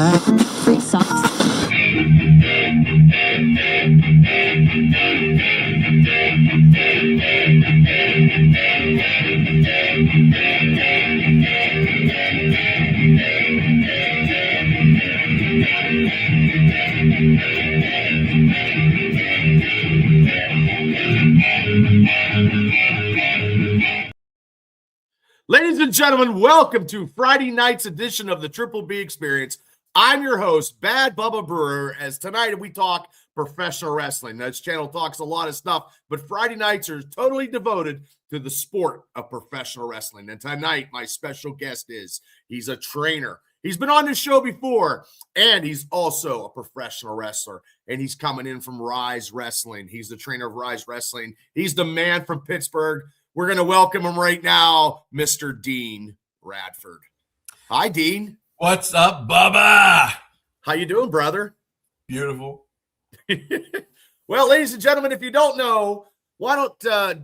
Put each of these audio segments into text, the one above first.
Ladies and gentlemen, welcome to Friday night's edition of the Triple B Experience. I'm your host, Bad Bubba Brewer, as tonight we talk professional wrestling. Now, this channel talks a lot of stuff, but Friday nights are totally devoted to the sport of professional wrestling. And tonight, my special guest he's a trainer. He's been on this show before, and he's also a professional wrestler. And he's coming in from Ryse Wrestling. He's the trainer of Ryse Wrestling. He's the man from Pittsburgh. We're going to welcome him right now, Mr. Dean Radford. Hi, Dean. What's up, Bubba? How you doing, brother? Beautiful. Well, ladies and gentlemen, if you don't know,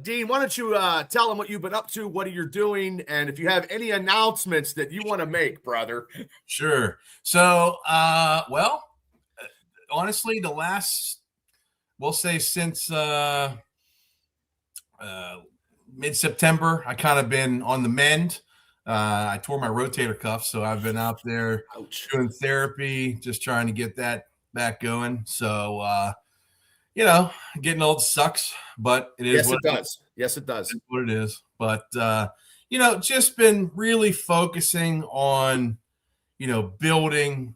Dean, why don't you tell them what you've been up to, what you're doing, and if you have any announcements that you want to make, brother. Sure. So, honestly, the last, we'll say since mid-September, I kind of been on the mend. I tore my rotator cuff, so I've been out there doing therapy, just trying to get that back going. So, getting old sucks, but it is what it does. Yes, it does. It's what it is. But, just been really focusing on, building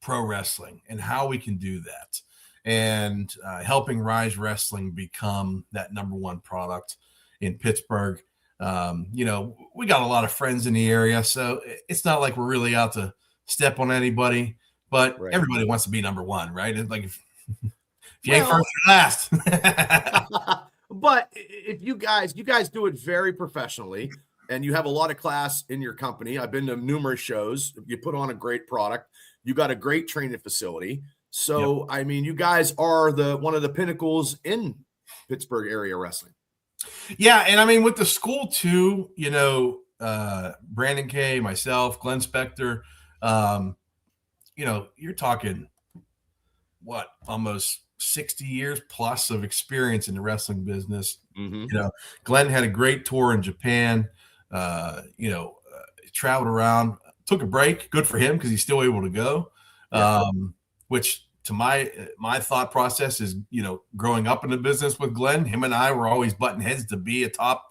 pro wrestling and how we can do that, and helping Ryse Wrestling become that number one product in Pittsburgh. We got a lot of friends in the area, so it's not like we're really out to step on anybody, but Everybody wants to be number one, right? It's like if you ain't first, you're last. But if you guys do it very professionally, and you have a lot of class in your company. I've been to numerous shows. You put on a great product. You got a great training facility. So, yep. I mean, you guys are one of the pinnacles in Pittsburgh area wrestling. Yeah, and I mean, with the school too, Brandon K, myself, Glenn Spector, you're talking almost 60 years plus of experience in the wrestling business. Mm-hmm. Glenn had a great tour in Japan. Traveled around, took a break. Good for him because he's still able to go. Yeah. Which to my thought process is, growing up in the business with Glenn, him and I were always butting heads to be a top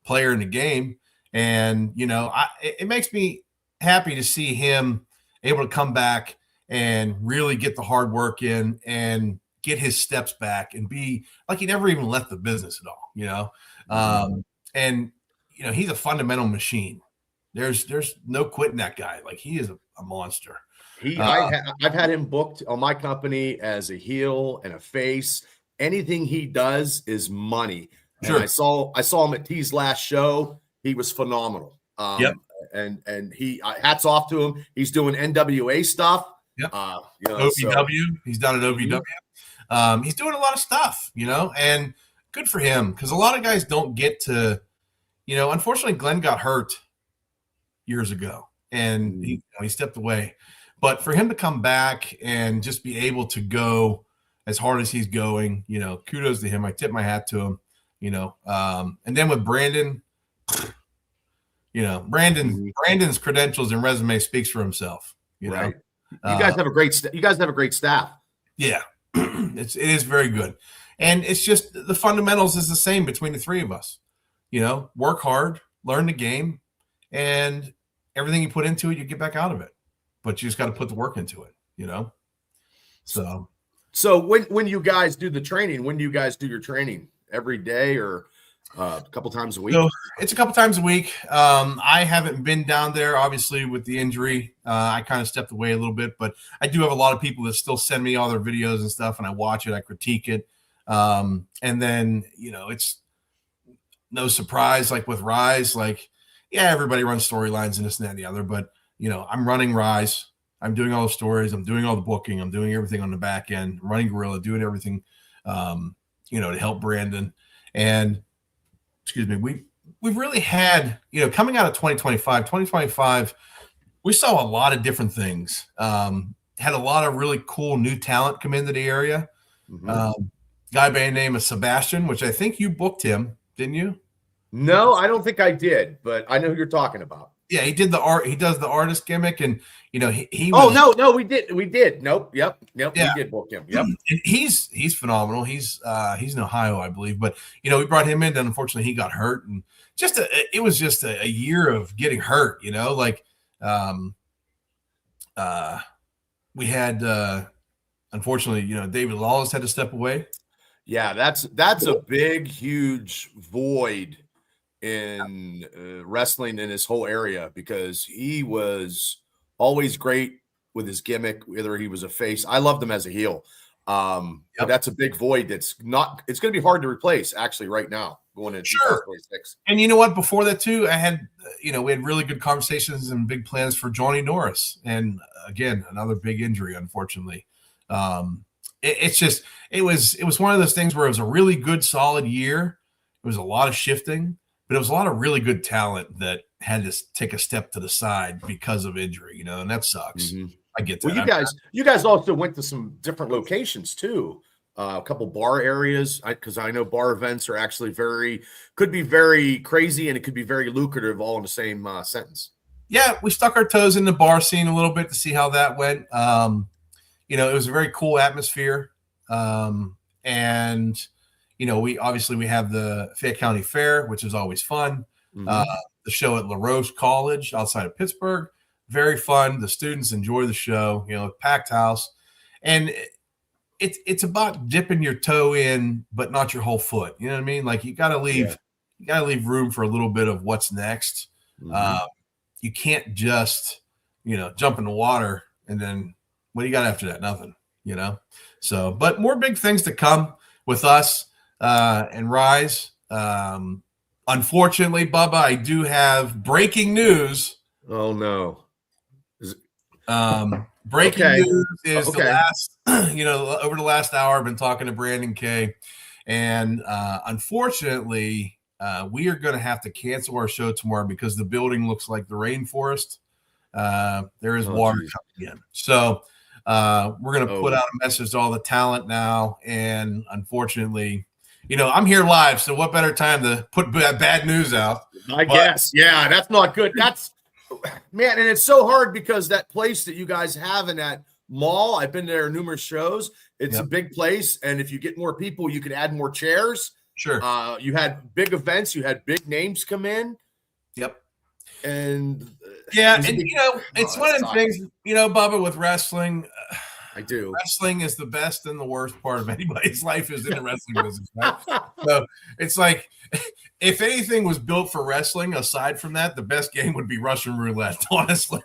player in the game. And, it makes me happy to see him able to come back and really get the hard work in and get his steps back and be like he never even left the business at all, and, he's a fundamental machine. There's no quitting that guy. Like, he is a monster. I've had him booked on my company as a heel and a face. Anything he does is money. Sure. And I saw him at T's last show. He was phenomenal. Yep. And he hats off to him. He's doing NWA stuff. Yep. OVW. He's done at OVW. He's doing a lot of stuff, and good for him, because a lot of guys don't get to, unfortunately, Glenn got hurt years ago and he stepped away. But for him to come back and just be able to go as hard as he's going, kudos to him. I tip my hat to him, and then with Brandon, Brandon's credentials and resume speaks for himself. Right. You guys have a great staff. Yeah, it is very good. And it's just the fundamentals is the same between the three of us. Work hard, learn the game, and everything you put into it, you get back out of it. But you just got to put the work into it, So when you guys do the training, when do you guys do your training? Every day or a couple times a week? So it's a couple times a week. I haven't been down there, obviously, with the injury. I kind of stepped away a little bit, but I do have a lot of people that still send me all their videos and stuff, and I watch it, I critique it. And then, it's no surprise, like with Ryse, everybody runs storylines and this and that and the other, but I'm running Ryse. I'm doing all the stories. I'm doing all the booking. I'm doing everything on the back end. I'm running Gorilla, doing everything, to help Brandon. And we've really had, coming out of 2025 we saw a lot of different things. Had a lot of really cool new talent come into the area. Guy by the name of Sebastian, which I think you booked him, didn't you? No, I don't think I did, but I know who you're talking about. Yeah, he did the art. He does the artist gimmick, and he. Oh no, we did. Nope, yep, yeah. We did book him. Yep, and he's phenomenal. He's in Ohio, I believe, but we brought him in, and unfortunately, he got hurt, and it was just a year of getting hurt. We had unfortunately, David Lawless had to step away. Yeah, that's a big, huge void in wrestling in this whole area, because he was always great with his gimmick, whether he was a face. I loved him as a heel. But that's a big void it's going to be hard to replace actually right now going into 2026. And you know what? Before that too, I had, we had really good conversations and big plans for Johnny Norris. And again, another big injury, unfortunately. It was one of those things where it was a really good, solid year. It was a lot of shifting, but it was a lot of really good talent that had to take a step to the side because of injury, and that sucks. I get that. Well, you guys also went to some different locations too. A couple bar areas, because I know bar events are actually could be very crazy, and it could be very lucrative all in the same sentence. Yeah, we stuck our toes in the bar scene a little bit to see how that went. It was a very cool atmosphere. And we have the Fayette County Fair, which is always fun. The show at La Roche College outside of Pittsburgh, very fun. The students enjoy the show, packed house. And it's about dipping your toe in, but not your whole foot. You know what I mean? Like you got to leave room for a little bit of what's next. You can't just, jump in the water and then what do you got after that? Nothing, So, but more big things to come with us and Ryse. Unfortunately, Bubba, I do have breaking news. Oh no. Breaking news is the last, over the last hour, I've been talking to Brandon Kay, and unfortunately, we are going to have to cancel our show tomorrow because the building looks like the rainforest. There is water coming in. So we're going to put out a message to all the talent now. And unfortunately, I'm here live. So what better time to put bad news out? I guess. Yeah, that's not good. Man, and it's so hard because that place that you guys have in that mall, I've been there numerous shows. It's a big place. And if you get more people, you can add more chairs. Sure. You had big events. You had big names come in. Yep. And it's one of the things, Bubba, with wrestling. I do. Wrestling is the best and the worst part of anybody's life is in the wrestling business. Right? So it's like, if anything was built for wrestling, aside from that, the best game would be Russian roulette, honestly.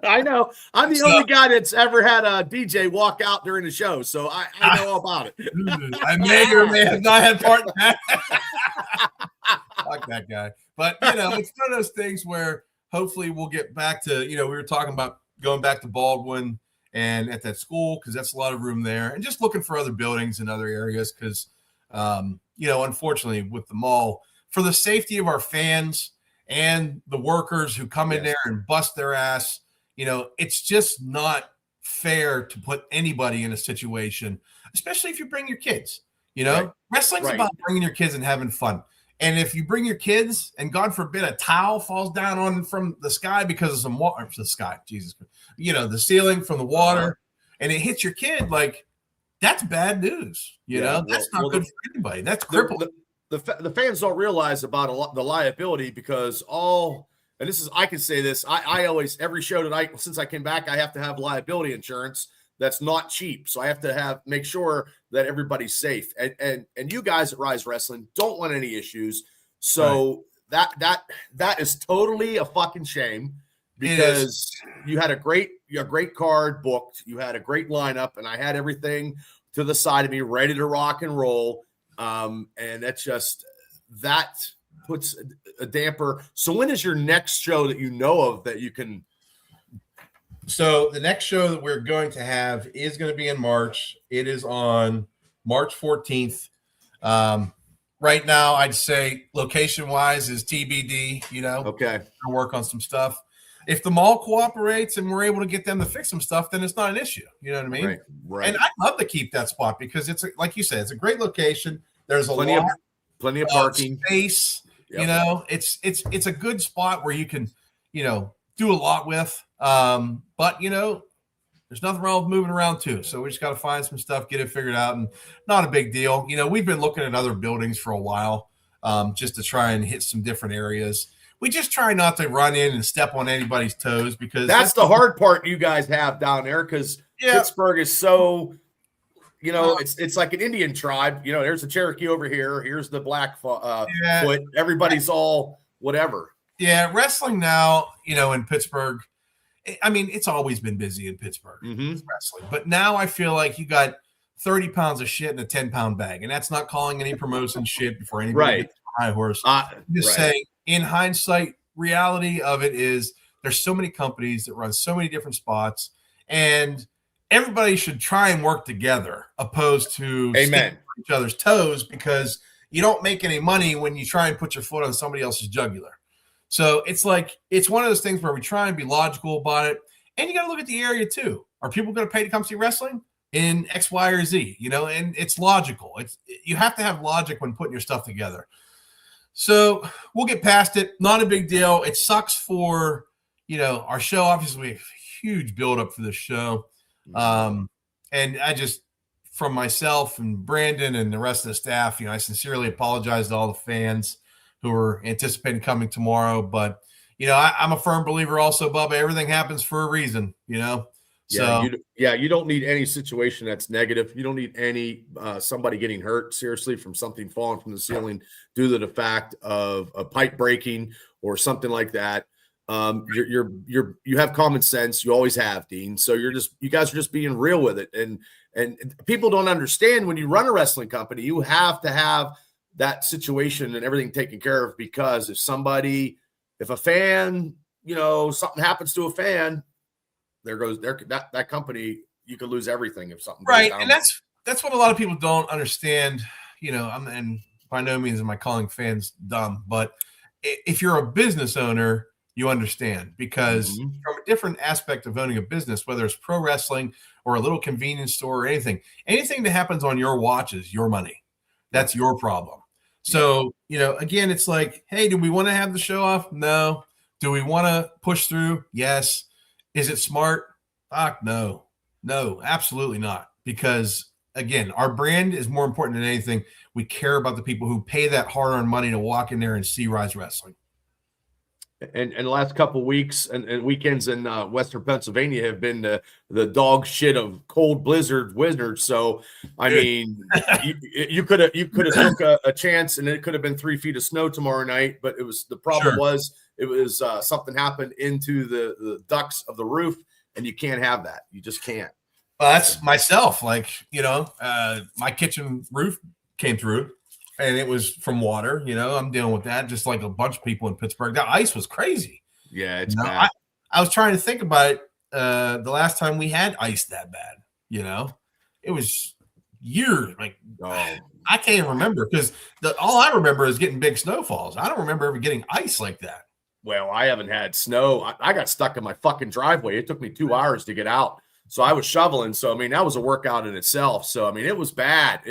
I know. I'm the only guy that's ever had a DJ walk out during the show, so I know all about it. I may or may have not had part in that. Fuck that guy. But, it's one of those things where hopefully we'll get back to, we were talking about going back to Baldwin and at that school, because that's a lot of room there, and just looking for other buildings in other areas because, unfortunately with the mall, for the safety of our fans and the workers who come in there and bust their ass, it's just not fair to put anybody in a situation, especially if you bring your kids. Wrestling's about bringing your kids and having fun. And if you bring your kids and God forbid a towel falls down on from the sky because of some water, the sky, Jesus, the ceiling from the water, and it hits your kid, like that's bad news. That's not good for anybody. That's crippling. The fans don't realize about the liability because and this is, I can say this, I always, every show that since I came back, I have to have liability insurance. That's not cheap. So I have to make sure that everybody's safe. And you guys at Ryse Wrestling don't want any issues. So that is totally a fucking shame, because you had a great card booked. You had a great lineup, and I had everything to the side of me ready to rock and roll. And that puts a damper. So when is your next show that you know of that you can? So the next show that we're going to have is going to be in March. It is on March 14th. Right now, I'd say location-wise is TBD, Okay. We'll work on some stuff. if the mall cooperates and we're able to get them to fix some stuff, then it's not an issue. You know what I mean? Right. And I'd love to keep that spot because it's like you said, it's a great location. There's plenty of parking space. Yep. You know, it's a good spot where you can, do a lot with. But there's nothing wrong with moving around too. So we just got to find some stuff, get it figured out, and not a big deal. We've been looking at other buildings for a while, just to try and hit some different areas. We just try not to run in and step on anybody's toes because that's the hard part you guys have down there because Pittsburgh is so, it's like an Indian tribe. There's a Cherokee over here. Here's the Blackfoot. Everybody's all whatever. Yeah, wrestling now, in Pittsburgh, I mean, it's always been busy in Pittsburgh, wrestling. But now I feel like you got 30 pounds of shit in a 10-pound bag. And that's not calling any promotion shit before anybody gets a high horse. I'm just saying, in hindsight, reality of it is there's so many companies that run so many different spots. And everybody should try and work together opposed to stepping on each other's toes because you don't make any money when you try and put your foot on somebody else's jugular. So it's one of those things where we try and be logical about it. And you got to look at the area too. Are people going to pay to come see wrestling in X, Y, or Z? And it's logical. You have to have logic when putting your stuff together. So we'll get past it. Not a big deal. It sucks for, our show. Obviously, we have a huge buildup for this show. And I just, from myself and Brandon and the rest of the staff, I sincerely apologize to all the fans who are anticipating coming tomorrow. But, I'm a firm believer also, Bubba, everything happens for a reason, So, you don't need any situation that's negative. You don't need any somebody getting hurt seriously from something falling from the ceiling due to the fact of a pipe breaking or something like that. You have common sense. You always have, Dean. So you guys are just being real with it. And people don't understand when you run a wrestling company, you have to have that situation and everything taken care of because if a fan, something happens to a fan, there goes that company. You could lose everything if something right. goes down. And that's what a lot of people don't understand. And by no means am I calling fans dumb, but if you're a business owner, you understand because from a different aspect of owning a business, whether it's pro wrestling or a little convenience store or anything that happens on your watch is your money. That's your problem. So, again, it's like, hey, do we want to have the show off? No. Do we want to push through? Yes. Is it smart? Fuck, no. No, absolutely not. Because, again, our brand is more important than anything. We care about the people who pay that hard-earned money to walk in there and see Ryse Wrestling. And the last couple of weeks and weekends in Western Pennsylvania have been the dog shit of cold blizzard wizards. So I mean, you could have took a chance and it could have been 3 feet of snow tomorrow night. But the problem was something happened into the ducts of the roof, and you can't have that. You just can't. Well, that's myself. Like my kitchen roof came through. And it was from water, I'm dealing with that just like a bunch of people in Pittsburgh. That ice was crazy. Yeah, it's bad. I was trying to think about it the last time we had ice that bad, It was years. I can't even remember because all I remember is getting big snowfalls. I don't remember ever getting ice like that. Well, I haven't had snow. I got stuck in my fucking driveway. It took me 2 hours to get out. So I was shoveling. So, I mean, that was a workout in itself. So, I mean, it was bad.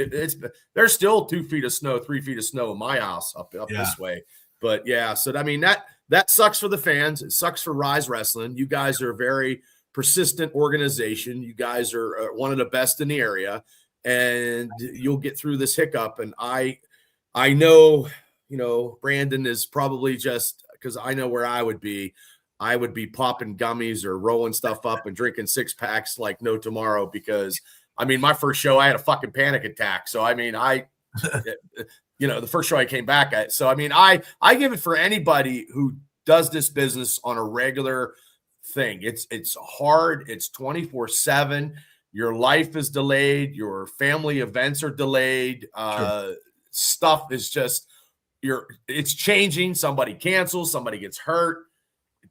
There's still 2 feet of snow, 3 feet of snow in my house up this way. But yeah, so I mean, that sucks for the fans. It sucks for Ryse Wrestling. You guys are a very persistent organization. You guys are one of the best in the area, and you'll get through this hiccup. And I know, Brandon is probably just because I know where I would be popping gummies or rolling stuff up and drinking 6-packs like no tomorrow because, I mean, my first show, I had a fucking panic attack. So, I mean, the first show I came back at. So, I mean, I give it for anybody who does this business on a regular thing. It's hard. It's 24/7. Your life is delayed. Your family events are delayed. Sure. Stuff is just, it's changing. Somebody cancels, somebody gets hurt.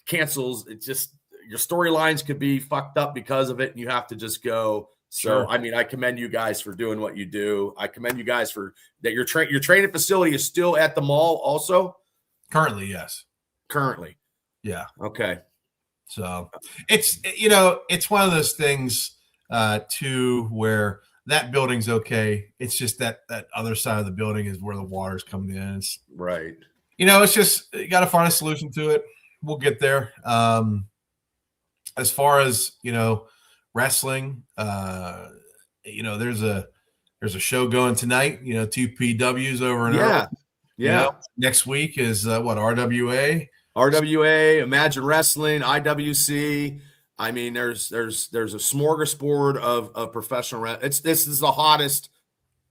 Cancels. It's just your storylines could be fucked up because of it, and you have to just go. So, I mean, I commend you guys for doing what you do. I commend you guys for that. Your training facility is still at the mall, also. Currently, yes. Currently, yeah. Okay. So it's one of those things too where that building's okay. It's just that other side of the building is where the water's coming in. It's, right. It's just you got to find a solution to it. We'll get there. As far as wrestling, there's a show going tonight. 2 PWs over and over. Yeah. Next week is RWA. RWA, Imagine Wrestling, IWC. I mean, there's a smorgasbord of professional wrestling. This is the hottest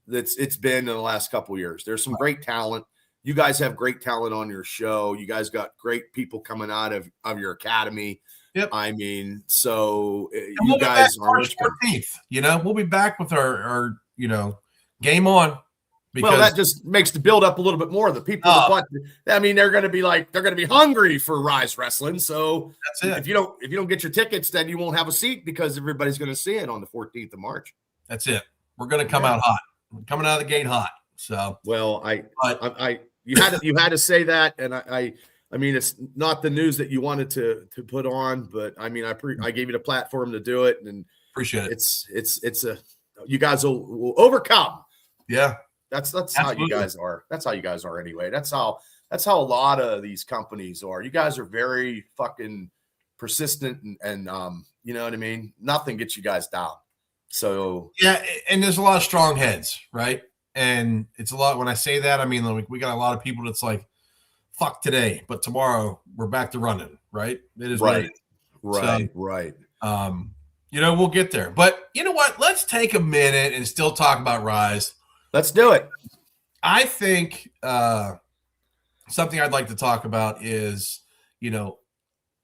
it's been in the last couple of years. There's some great talent. You guys have great talent on your show. You guys got great people coming out of your academy. Yep. I mean, so you guys are March 14th. We'll be back with our game on. Well, that just makes the build up a little bit more. The people, they're going to be hungry for Ryse Wrestling. So that's it. If you don't get your tickets, then you won't have a seat because everybody's going to see it on the 14th of March. That's it. We're going to come out hot. We're coming out of the gate hot. So, well, you had to say that, and I mean, it's not the news that you wanted to put on, but I mean, I gave you the platform to do it, and appreciate it. It's you guys will overcome. Yeah. That's how you guys are. That's how you guys are anyway. That's how a lot of these companies are. You guys are very fucking persistent and you know what I mean? Nothing gets you guys down. So yeah, and there's a lot of strong heads, right? And it's a lot when I say that, I mean we got a lot of people that's like, fuck today, but tomorrow we're back to running, right? It is right. Right. We'll get there. But you know what? Let's take a minute and still talk about Ryse. Let's do it. I think something I'd like to talk about is,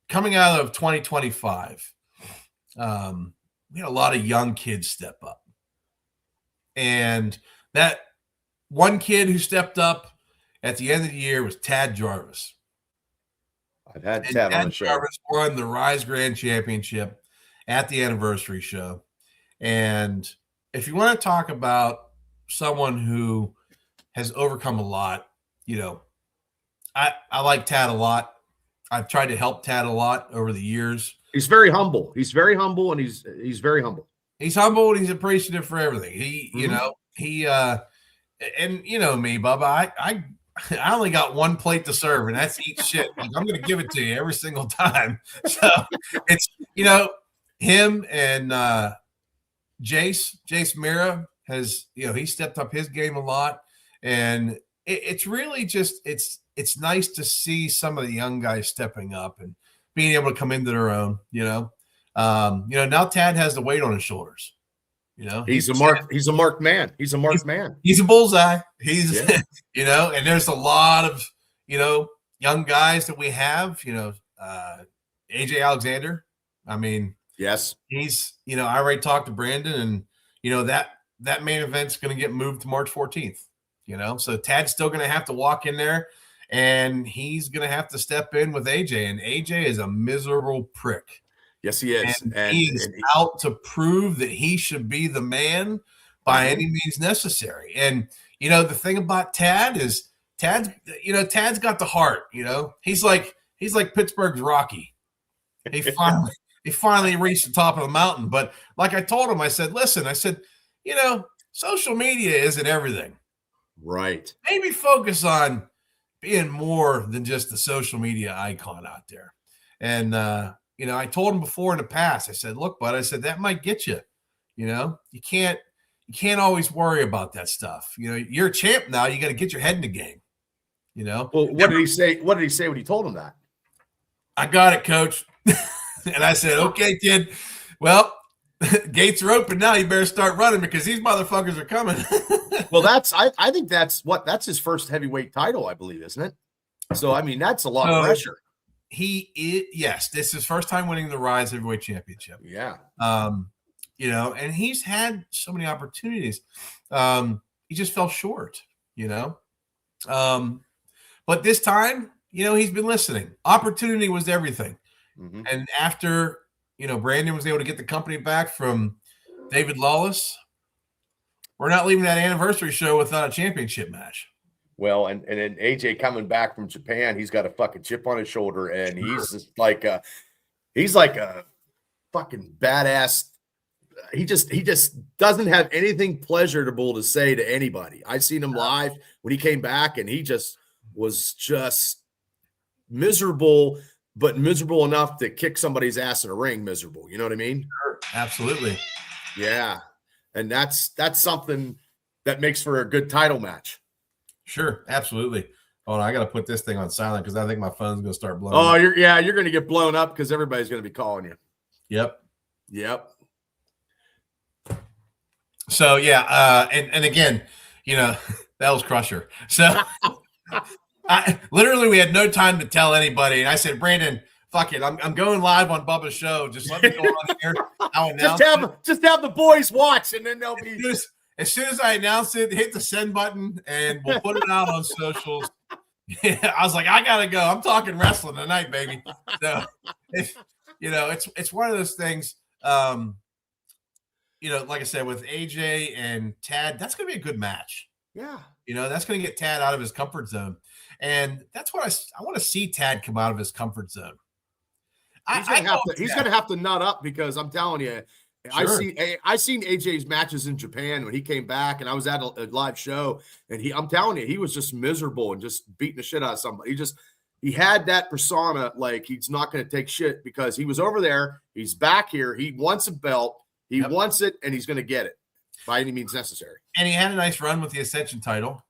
coming out of 2025, we had a lot of young kids step up. And that one kid who stepped up at the end of the year was Tad Jarvis. I've had Tad on the show. Jarvis won the Ryse Grand Championship at the anniversary show. And if you want to talk about someone who has overcome a lot, I like Tad a lot. I've tried to help Tad a lot over the years. He's very humble. And he's very humble. He's humble and he's appreciative for everything. And me, Bubba, I only got one plate to serve, and that's eat shit. I'm going to give it to you every single time. So it's, him and Jace Mira has, he stepped up his game a lot, and it's really just, it's nice to see some of the young guys stepping up and being able to come into their own, now Tad has the weight on his shoulders, he's a marked man. He's a marked man. He's a bullseye. He's, and there's a lot of, young guys that we have, AJ Alexander. I mean, yes, he's, I already talked to Brandon, and, that main event's going to get moved to March 14th, so Tad's still going to have to walk in there, and he's going to have to step in with AJ, and AJ is a miserable prick. Yes, he is. And he's out to prove that he should be the man by any means necessary. And, the thing about Tad is Tad's got the heart, he's like Pittsburgh's Rocky. He finally reached the top of the mountain. But like I told him, I said, listen, social media isn't everything. Right. Maybe focus on being more than just the social media icon out there. And, I told him before in the past, I said, look, bud, I said, that might get you, you can't always worry about that stuff. You're a champ now. You got to get your head in the game, Well, what did he say? What did he say when you told him that? I got it, coach. And I said, okay, kid, well, gates are open now. You better start running because these motherfuckers are coming. Well, I think that's his first heavyweight title, I believe, isn't it? So, I mean, that's a lot of pressure. Yes, this is his first time winning the Ryse Heavyweight Championship. Yeah. And he's had so many opportunities. He just fell short, but this time, he's been listening. Opportunity was everything. Mm-hmm. And after, Brandon was able to get the company back from David Lawless, we're not leaving that anniversary show without a championship match. Well, and then AJ coming back from Japan, he's got a fucking chip on his shoulder, and he's just like He's like a fucking badass. He just doesn't have anything pleasurable to say to anybody. I've seen him live when he came back, and he just was just miserable, but miserable enough to kick somebody's ass in a ring. Miserable, you know what I mean? Sure. Absolutely. Yeah, and that's something that makes for a good title match. Sure, absolutely. Hold on, I got to put this thing on silent because I think my phone's going to start blowing. Oh, up. you're going to get blown up because everybody's going to be calling you. Yep. So yeah, and again, that was Crusher. So we had no time to tell anybody, and I said, Brandon, fuck it, I'm going live on Bubba's show. Just let me go on here. I'll just have the boys watch, and then they'll be. As soon as I announce it, hit the send button, and we'll put it out on socials. Yeah, I was like, I gotta go. I'm talking wrestling tonight, baby. So, it's one of those things. Like I said, with AJ and Tad, that's gonna be a good match. Yeah, that's gonna get Tad out of his comfort zone, and that's what I want to see Tad come out of his comfort zone. He's gonna have to nut up because I'm telling you. Sure. I seen AJ's matches in Japan when he came back, and I was at a live show, and I'm telling you, he was just miserable and just beating the shit out of somebody. He had that persona, like he's not going to take shit because he was over there. He's back here. He wants a belt. He wants it, and he's going to get it by any means necessary. And he had a nice run with the Ascension title,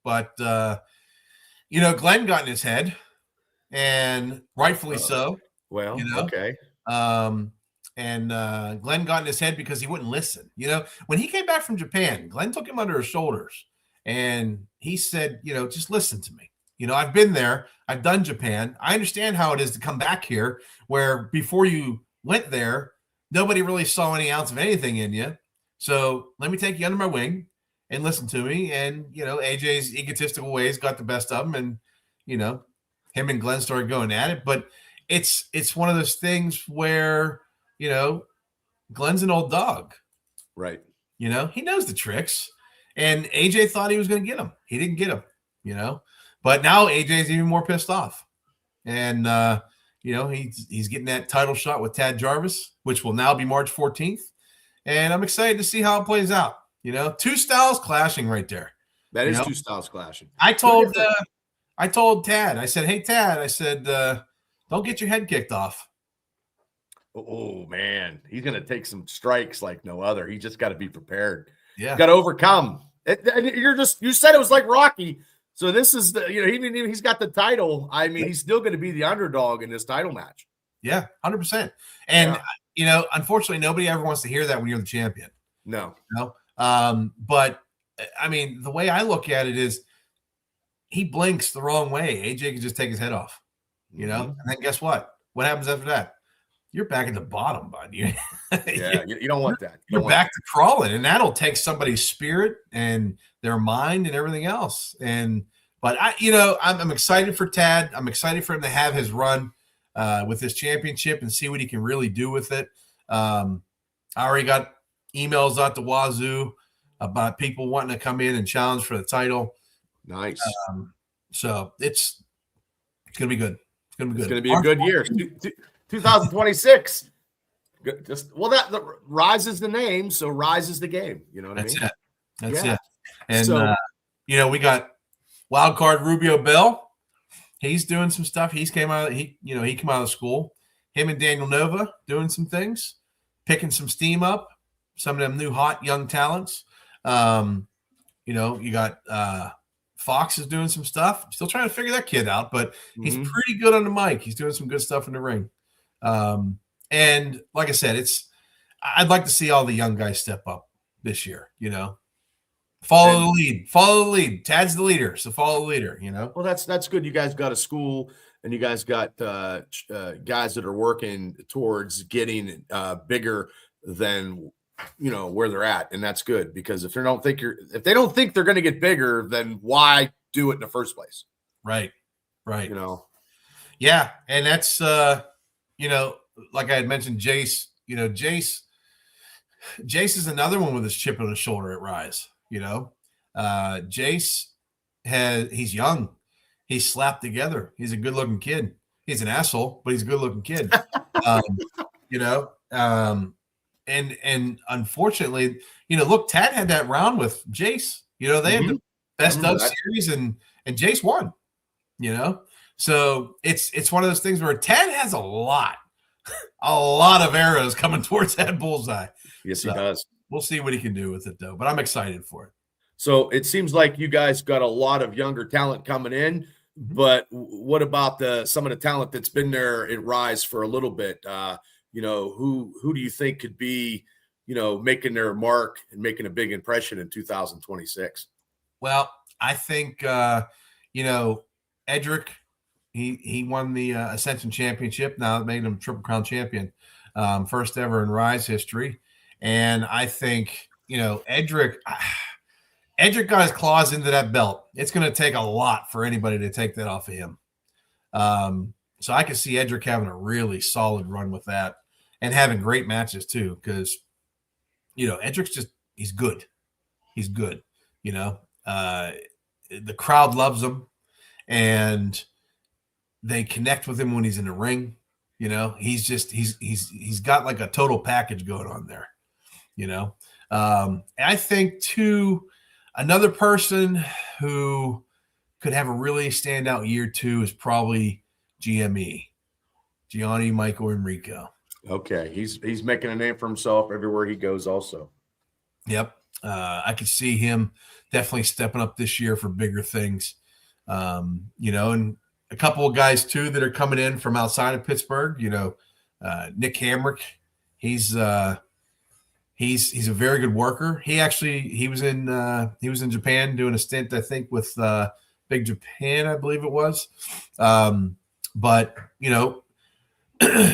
but Glenn got in his head, and rightfully so. Well, okay. And Glenn got in his head because he wouldn't listen. When he came back from Japan, Glenn took him under his shoulders and he said, just listen to me. I've been there. I've done Japan. I understand how it is to come back here where before you went there, nobody really saw any ounce of anything in you. So let me take you under my wing and listen to me. And, AJ's egotistical ways got the best of him. And, him and Glenn started going at it. But it's one of those things where, Glenn's an old dog. Right. He knows the tricks. And AJ thought he was going to get him. He didn't get him, But now AJ's even more pissed off. And, he's getting that title shot with Tad Jarvis, which will now be March 14th. And I'm excited to see how it plays out. Two styles clashing right there. That is two styles clashing. I told Tad, I said, hey, Tad, I said, don't get your head kicked off. Oh man, he's gonna take some strikes like no other. He just got to be prepared. Yeah, got to overcome. You said it was like Rocky. So this is even he's got the title. I mean, he's still going to be the underdog in this title match. Yeah, 100%. And unfortunately, nobody ever wants to hear that when you're the champion. No. But I mean, the way I look at it is, he blinks the wrong way. AJ can just take his head off. And then guess what? What happens after that? You're back at the bottom, bud. You don't want that. You're back to crawling, and that'll take somebody's spirit and their mind and everything else. But I'm excited for Tad. I'm excited for him to have his run with this championship and see what he can really do with it. I already got emails out the wazoo about people wanting to come in and challenge for the title. Nice. So it's gonna be good. It's gonna be good. It's gonna be a good year. 2026. Good. That Ryse is the name, so Ryse is the game. You know what I mean? That's it. And we got wild card Rubio Bell. He's doing some stuff. He came out of school. Him and Daniel Nova doing some things, picking some steam up. Some of them new hot young talents. You got Fox is doing some stuff. Still trying to figure that kid out, but he's pretty good on the mic. He's doing some good stuff in the ring. And like I said, I'd like to see all the young guys step up this year, follow the lead. Tad's the leader. So follow the leader, Well, that's good. You guys got a school and you guys got guys that are working towards getting bigger than, where they're at. And that's good because if they don't think they're going to get bigger, then why do it in the first place? Right. Yeah. And that's, like I had mentioned, Jace, Jace is another one with his chip on his shoulder at Ryse. Jace he's young. He's slapped together. He's a good looking kid. he's an asshole, but he's a good looking kid. um, you know, and unfortunately, look, Tad had that round with Jace. They had the best of series, and Jace won. So it's one of those things where Tad has a lot of arrows coming towards that bullseye. Yes, he does. We'll see what he can do with it, though. But I'm excited for it. So it seems like you guys got a lot of younger talent coming in. But what about some of the talent that's been there at Ryse for a little bit? Who do you think could be, making their mark and making a big impression in 2026? Well, I think Edric, he won the Ascension Championship. Now it made him Triple Crown champion, first ever in Ryse history. And I think Edric got his claws into that belt. It's going to take a lot for anybody to take that off of him. So I can see Edric having a really solid run with that and having great matches too, because, Edric's he's good. He's good. The crowd loves him and they connect with him when he's in the ring. He's got like a total package going on there, I think too, another person who could have a really standout year too is probably GME, Gianni Michael Enrico. Okay, he's making a name for himself everywhere he goes. Also, yep, I could see him definitely stepping up this year for bigger things. And a couple of guys too that are coming in from outside of Pittsburgh. Nick Hamrick, he's a very good worker. He was in Japan doing a stint, I think, with Big Japan, I believe it was. But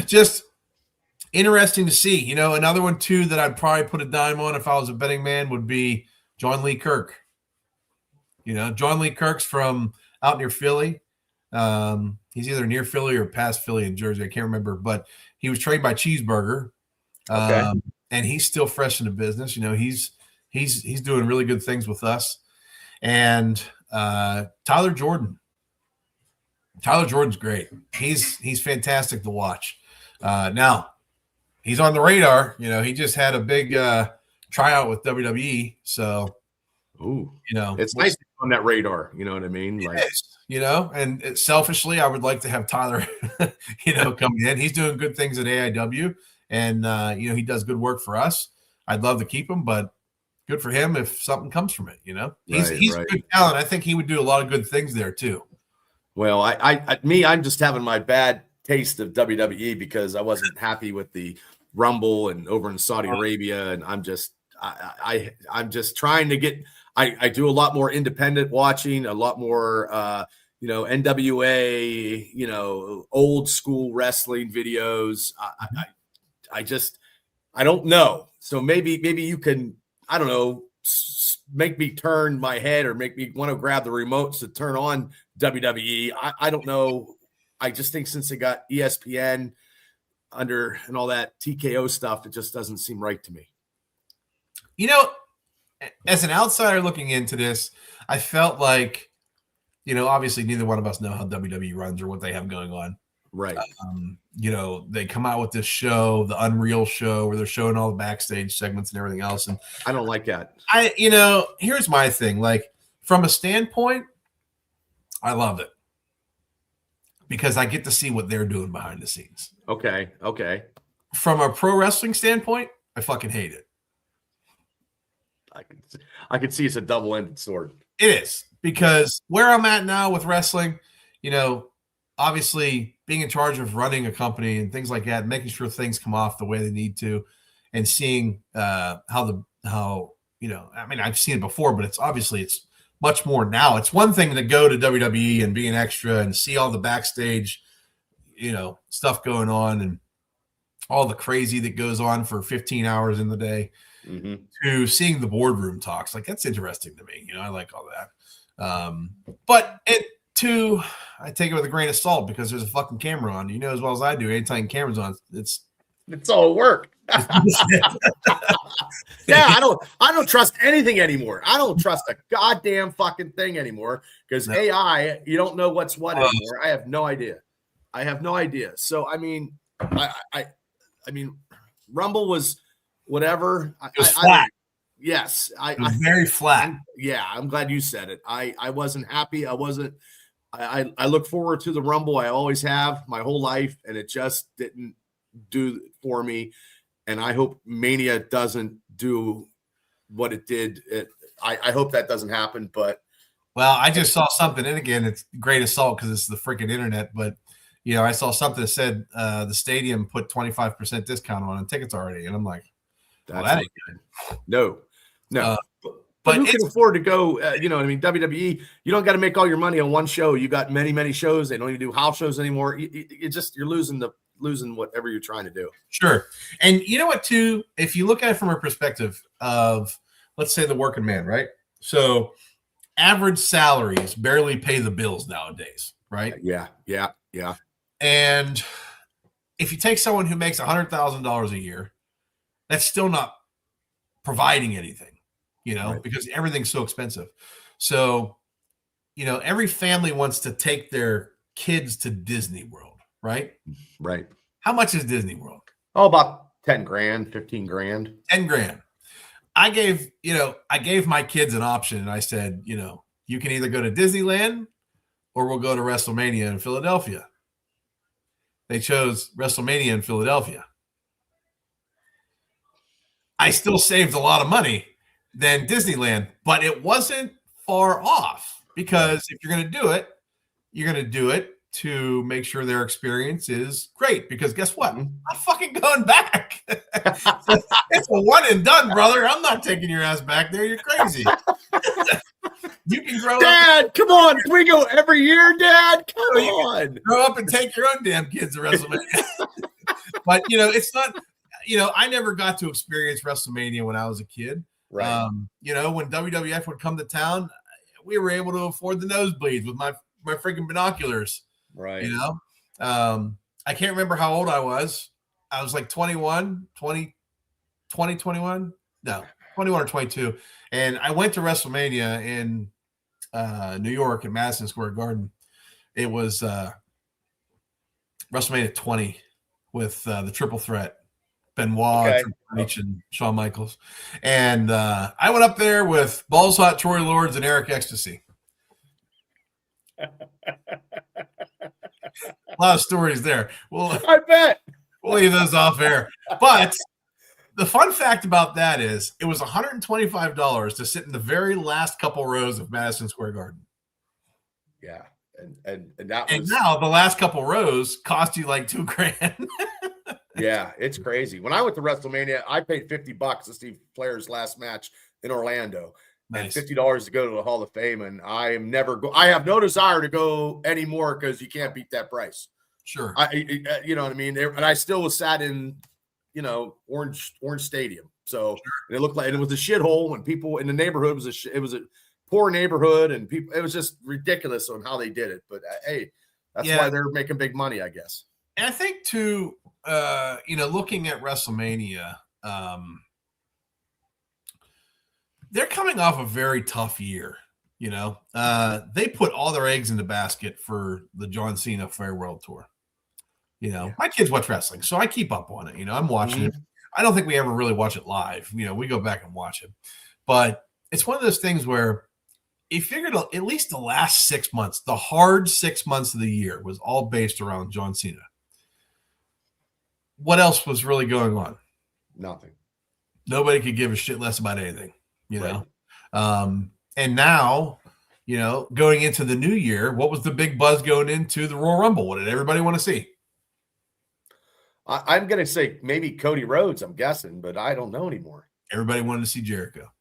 just interesting to see. Another one too that I'd probably put a dime on if I was a betting man would be John Lee Kirk. John Lee Kirk's from out near Philly. He's either near Philly or past Philly in Jersey. I can't remember, but he was trained by Cheeseburger. Okay. And he's still fresh in the business. He's doing really good things with us. And Tyler Jordan's great. He's fantastic to watch. Now he's on the radar. He just had a big tryout with WWE. So, it's nice to be on that radar. You know what I mean? Like, and selfishly, I would like to have Tyler, coming in. He's doing good things at AIW. And, he does good work for us. I'd love to keep him, but good for him if something comes from it, He's a good talent. I think he would do a lot of good things there, too. Well, I'm just having my bad taste of WWE because I wasn't happy with the Rumble and over in Saudi Arabia. And I'm just trying to get – I do a lot more independent watching, a lot more NWA, old school wrestling videos. I don't know. So maybe you can, I don't know, make me turn my head or make me want to grab the remotes to turn on WWE. I don't know. I just think since they got ESPN under and all that TKO stuff, it just doesn't seem right to me. As an outsider looking into this, I felt like, obviously neither one of us know how WWE runs or what they have going on. Right. They come out with this show, the Unreal show, where they're showing all the backstage segments and everything else. And I don't like that. Here's my thing. Like, from a standpoint, I love it because I get to see what they're doing behind the scenes. Okay. From a pro wrestling standpoint, I fucking hate it. I can see it's a double-ended sword. It is, because where I'm at now with wrestling, obviously being in charge of running a company and things like that, making sure things come off the way they need to, and seeing how I've seen it before, but it's much more now. It's one thing to go to WWE and be an extra and see all the backstage, stuff going on and all the crazy that goes on for 15 hours in the day, to seeing the boardroom talks. Like, that's interesting to me. I like all that. But I take it with a grain of salt because there's a fucking camera on. As well as I do, anytime camera's on, it's all work. Yeah, I don't trust anything anymore. I don't trust a goddamn fucking thing anymore because AI, you don't know what's what anymore. I have no idea. I have no idea. So I mean, I mean, Rumble was whatever. It was flat. Yes, it was very flat. I'm glad you said it. I wasn't happy. I look forward to the Rumble. I always have my whole life, and it just didn't do for me. And I hope Mania doesn't do what it did. I hope that doesn't happen. But well, I just saw something, and again, it's great assault because it's the freaking internet. But I saw something that said the stadium put 25% discount on tickets already, and I'm like, well, that ain't good. No. But who can afford to go? You know what I mean? WWE, you don't got to make all your money on one show. You got many, many shows. They don't even do house shows anymore. You're losing whatever you're trying to do. Sure. And you know what, too? If you look at it from a perspective of, let's say, the working man, right? So average salaries barely pay the bills nowadays, right? Yeah. And if you take someone who makes $100,000 a year, that's still not providing anything. Right. Because everything's so expensive. So, every family wants to take their kids to Disney World, right? Right. How much is Disney World? Oh, about 10 grand, 15 grand. 10 grand. I gave my kids an option, and I said, you can either go to Disneyland or we'll go to WrestleMania in Philadelphia. They chose WrestleMania in Philadelphia. I still saved a lot of money than Disneyland, but it wasn't far off, because if you're going to do it, you're going to do it to make sure their experience is great, because guess what? I'm fucking going back. It's a one and done, brother. I'm not taking your ass back there. You're crazy. You can grow Dad, up. Come on. Can we go every year, Dad? Come on. Grow up and take your own damn kids to WrestleMania. But, it's not, I never got to experience WrestleMania when I was a kid. Right. When WWF would come to town, we were able to afford the nosebleeds with my freaking binoculars. Right. I can't remember how old I was. I was like 21 or 22. And I went to WrestleMania in New York at Madison Square Garden. It was WrestleMania 20 with the Triple Threat. Benoit, Triple H, and Shawn Michaels. And I went up there with Balls Hot Troy Lords and Eric Ecstasy. A lot of stories there. I bet. We'll leave those off air. But the fun fact about that is it was $125 to sit in the very last couple rows of Madison Square Garden. Yeah. And that and was, now the last couple rows cost you like $2,000. Yeah, it's crazy. When I went to WrestleMania, I paid $50 to see Flair's last match in Orlando. Nice. And $50 to go to the Hall of Fame. And I have no desire to go anymore, because you can't beat that price. Sure. You know what I mean? And I still was sat in, Orange Stadium. So sure. It looked like, and it was a shithole, and people in the neighborhood it was a poor neighborhood, and people, it was just ridiculous on how they did it. But hey, that's why they're making big money, I guess. And I think too, looking at WrestleMania, they're coming off a very tough year. They put all their eggs in the basket for the John Cena Farewell Tour. My kids watch wrestling, so I keep up on it. I'm watching it. I don't think we ever really watch it live. We go back and watch it, but it's one of those things where you figured at least the last 6 months, the hard 6 months of the year, was all based around John Cena. What else was really going on? Nothing. Nobody could give a shit less about anything, right. And now, going into the new year, what was the big buzz going into the Royal Rumble? What did everybody want to see? I'm going to say maybe Cody Rhodes, I'm guessing, but I don't know anymore. Everybody wanted to see Jericho.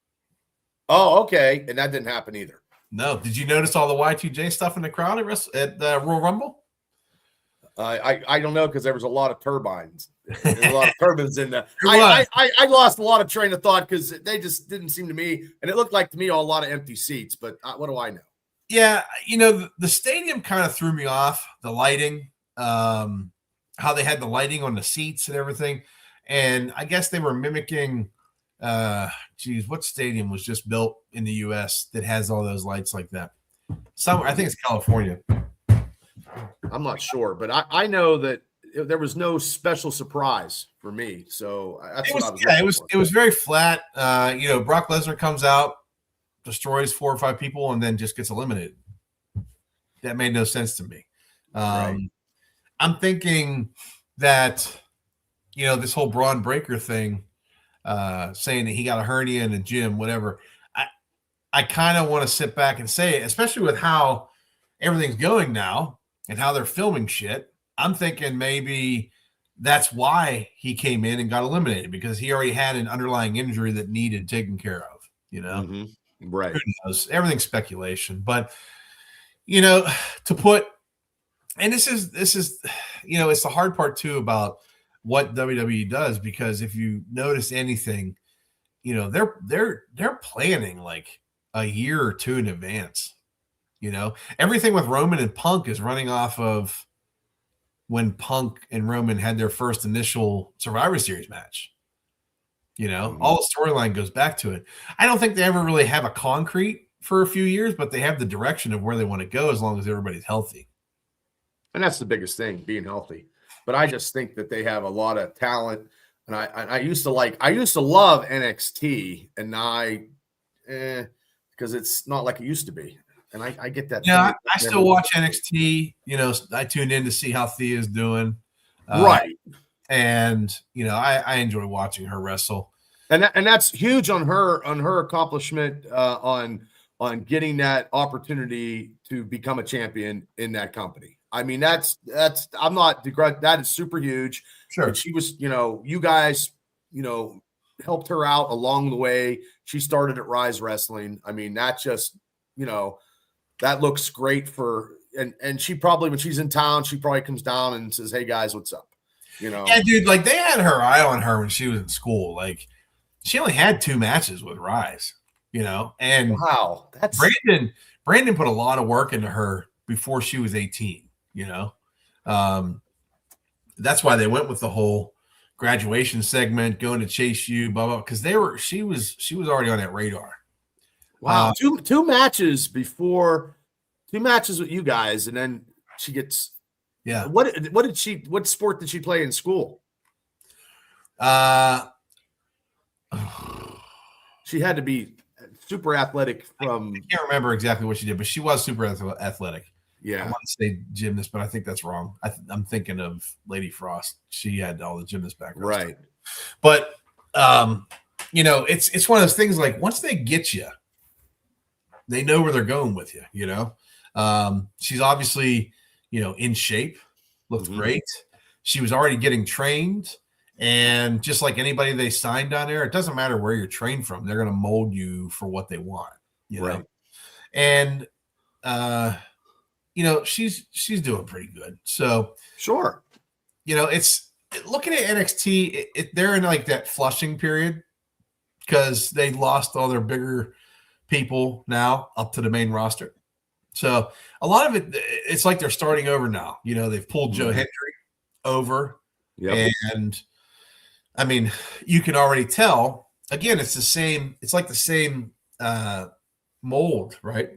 Oh, okay. And that didn't happen either. No. Did you notice all the Y2J stuff in the crowd at Royal Rumble? I don't know, because there was a lot of turbines. There's a lot of turbines in there. I lost a lot of train of thought, because they just didn't seem to me, and it looked like to me a lot of empty seats. But what do I know? Yeah, the stadium kind of threw me off. The lighting, how they had the lighting on the seats and everything, and I guess they were mimicking. What stadium was just built in the U.S. that has all those lights like that? I think it's California. I'm not sure, but I know that there was no special surprise for me. So that's what I was. Yeah, it was very flat. Brock Lesnar comes out, destroys 4 or 5 people, and then just gets eliminated. That made no sense to me. Right. I'm thinking that, this whole Braun Breaker thing, saying that he got a hernia in the gym, whatever. I kind of want to sit back and say it, especially with how everything's going now and how they're filming shit. I'm thinking maybe that's why he came in and got eliminated, because he already had an underlying injury that needed taken care of, Mm-hmm. Right. Who knows? Everything's speculation, but to put, and this is it's the hard part too about what WWE does, because if you notice anything, they're planning like a year or 2 in advance. Everything with Roman and Punk is running off of when Punk and Roman had their first initial Survivor Series match. All the storyline goes back to it. I don't think they ever really have a concrete for a few years, but they have the direction of where they want to go as long as everybody's healthy. And that's the biggest thing, being healthy. But I just think that they have a lot of talent. And I used to love NXT, and because it's not like it used to be. And I get that. Yeah, I still watch NXT. I tuned in to see how Thea's doing. Right. And I enjoy watching her wrestle. And that's huge on her accomplishment on getting that opportunity to become a champion in that company. I mean, that's I'm not that is super huge. Sure. But she was, you guys, helped her out along the way. She started at Ryse Wrestling. I mean, that just, that looks great for, and she probably, when she's in town, she probably comes down and says, "Hey guys, what's up?" Yeah, dude, like they had her eye on her when she was in school. Like she only had 2 matches with Ryse, and wow, that's Brandon put a lot of work into her before she was 18, that's why they went with the whole graduation segment, going to Chase U, blah blah, because she was already on that radar. Wow, two matches with you guys, and then she gets. Yeah. What sport did she play in school? She had to be super athletic from. I can't remember exactly what she did, but she was super athletic. Yeah. I want to say gymnast, but I think that's wrong. I'm thinking of Lady Frost. She had all the gymnast background. Right. Stuff. But, it's one of those things, like once they get you, they know where they're going with you, She's obviously, in shape, looked great. She was already getting trained. And just like anybody they signed on there, it doesn't matter where you're trained from. They're going to mold you for what they want, right. And, she's doing pretty good. So sure. It's looking at NXT, they're in like that flushing period because they lost all their bigger people now up to the main roster. So a lot of it, it's like they're starting over now. They've pulled Joe Hendry over. Yep. And I mean, you can already tell, again, it's like the same mold, right?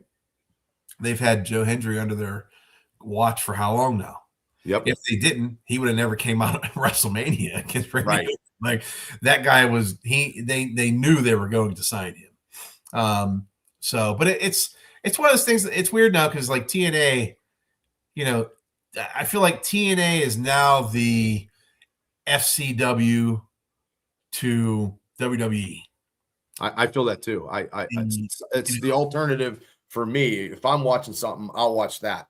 They've had Joe Hendry under their watch for how long now? Yep. If they didn't, he would have never came out at WrestleMania against Randy. Right. Like that guy was they knew they were going to sign him. But it's one of those things. It's weird now because like TNA, I feel like TNA is now the FCW to WWE. I feel that too. It's the alternative for me. If I'm watching something, I'll watch that.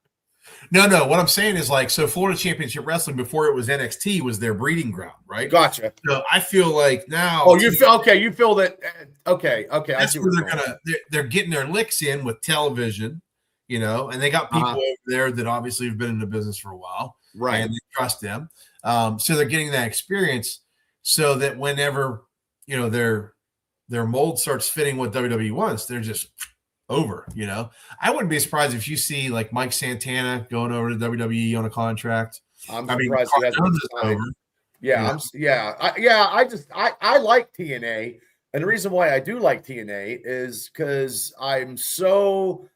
No. What I'm saying is like, so Florida Championship Wrestling before it was NXT was their breeding ground, right? Gotcha. So I feel like now. Oh, you feel okay. You feel that. Okay. That's where they're getting their licks in with television, and they got people over there that obviously have been in the business for a while, right? And they trust them. So they're getting that experience, so that whenever their mold starts fitting what WWE wants, they're just over. I wouldn't be surprised if you see like Mike Santana going over to WWE on a contract. I'm surprised he hasn't over. Yeah, I like TNA, and the reason why I do like TNA is because I'm so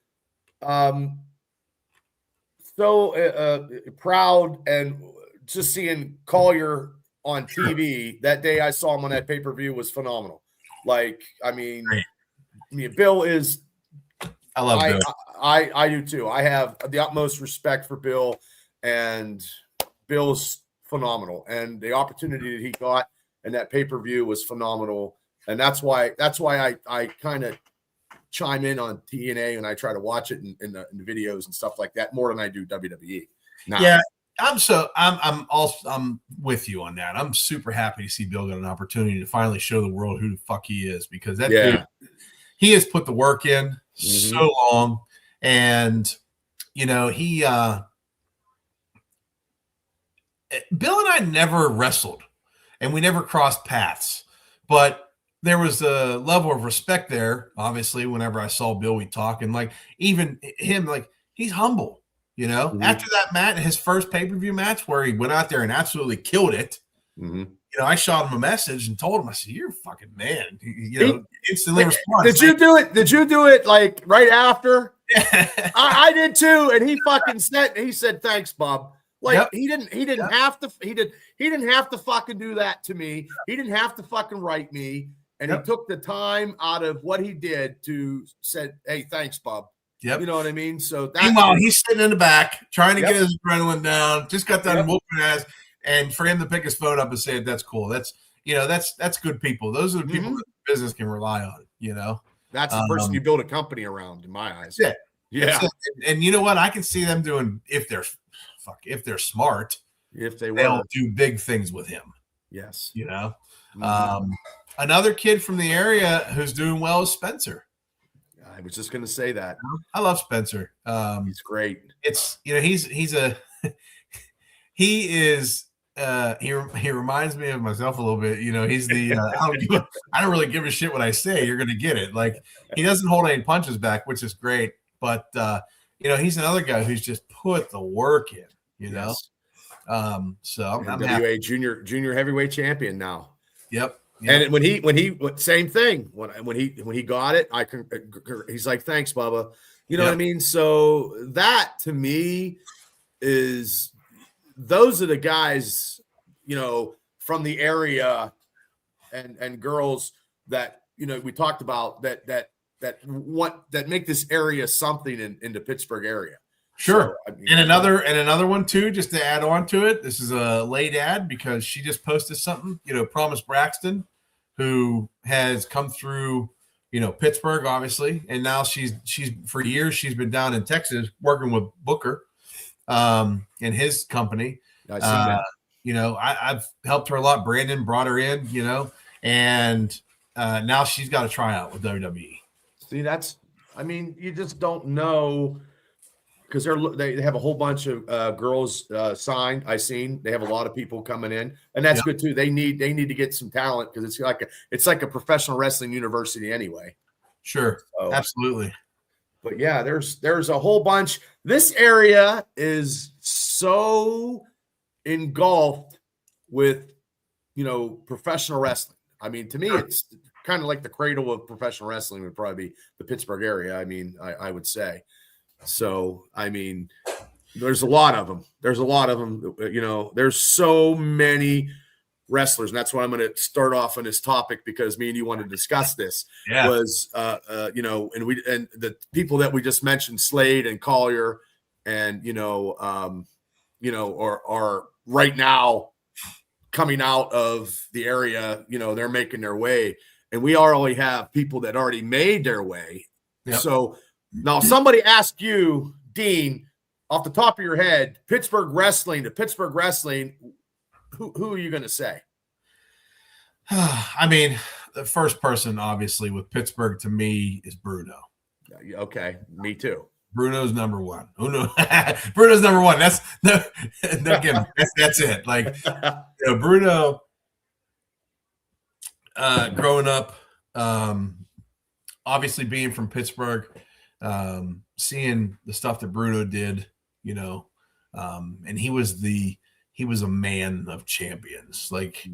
so proud, and just seeing Collier on TV that day I saw him on that pay-per-view was phenomenal. Like, I mean, Bill is. I love Bill. I do too. I have the utmost respect for Bill, and Bill's phenomenal. And the opportunity that he got in that pay-per-view was phenomenal. And that's why I kind of chime in on TNA and I try to watch it in the videos and stuff like that more than I do WWE. Now. Yeah. I'm with you on that. I'm super happy to see Bill get an opportunity to finally show the world who the fuck he is, because that dude, he has put the work in so long. And he Bill and I never wrestled and we never crossed paths, but there was a level of respect there. Obviously, whenever I saw Bill, we talk, and like even him, like he's humble. After that match, his first pay-per-view match where he went out there and absolutely killed it, I shot him a message and told him, I said, "You're a fucking man." Instantly responded. Did you do it like right after? I did too. And he fucking said, "Thanks, Bob." Like he didn't have to fucking do that to me. He didn't have to fucking write me. And he took the time out of what he did to said, "Hey, thanks, Bob." Yep. You know what I mean? So meanwhile, he's sitting in the back trying to get his adrenaline down, just got done whooping ass. And for him to pick his phone up and say, "That's cool." That's good people. Those are the people that the business can rely on, That's the person you build a company around, in my eyes. Yeah. And you know what? I can see them doing, if they're smart, they'll do big things with him. Yes. Another kid from the area who's doing well is Spencer. I was just going to say that. I love Spencer. He's great. It's he reminds me of myself a little bit. He's the I don't really give a shit what I say. You're going to get it. Like, he doesn't hold any punches back, which is great. But he's another guy who's just put the work in. Yes. So I'm WA happy. junior heavyweight champion now. Yep. And when he same thing when he got it, he's like, "Thanks, Bubba." You know what I mean? So that to me is, those are the guys, from the area and girls that we talked about that make this area something in the Pittsburgh area. Sure. So, and another one too, just to add on to it. This is a late ad because she just posted something, Promise Braxton, who has come through, Pittsburgh, obviously. And now she's for years, she's been down in Texas working with Booker, in his company. I see that. I've helped her a lot. Brandon brought her in, and now she's got a tryout with WWE. See, you just don't know, because they have a whole bunch of girls signed. I seen they have a lot of people coming in, and that's good too. They need to get some talent, because it's like a professional wrestling university anyway. Sure, so, absolutely. But yeah, there's a whole bunch. This area is so engulfed with professional wrestling. To me, it's kind of like the cradle of professional wrestling would probably be the Pittsburgh area. I would say. So, there's a lot of them. There's so many wrestlers. And that's why I'm going to start off on this topic, because me and you want to discuss this. Was, and the people that we just mentioned, Slade and Collier, and, are right now coming out of the area, they're making their way. And we already have people that already made their way. Yep. So, now, somebody asked you, Dean, off the top of your head, Pittsburgh wrestling, who are you going to say? The first person, obviously, with Pittsburgh to me is Bruno. Okay, me too. Bruno's number one. Oh no, Bruno's number one. That's it. Like, Bruno, growing up, obviously being from Pittsburgh. Seeing the stuff that Bruno did, and he was a man of champions. Like,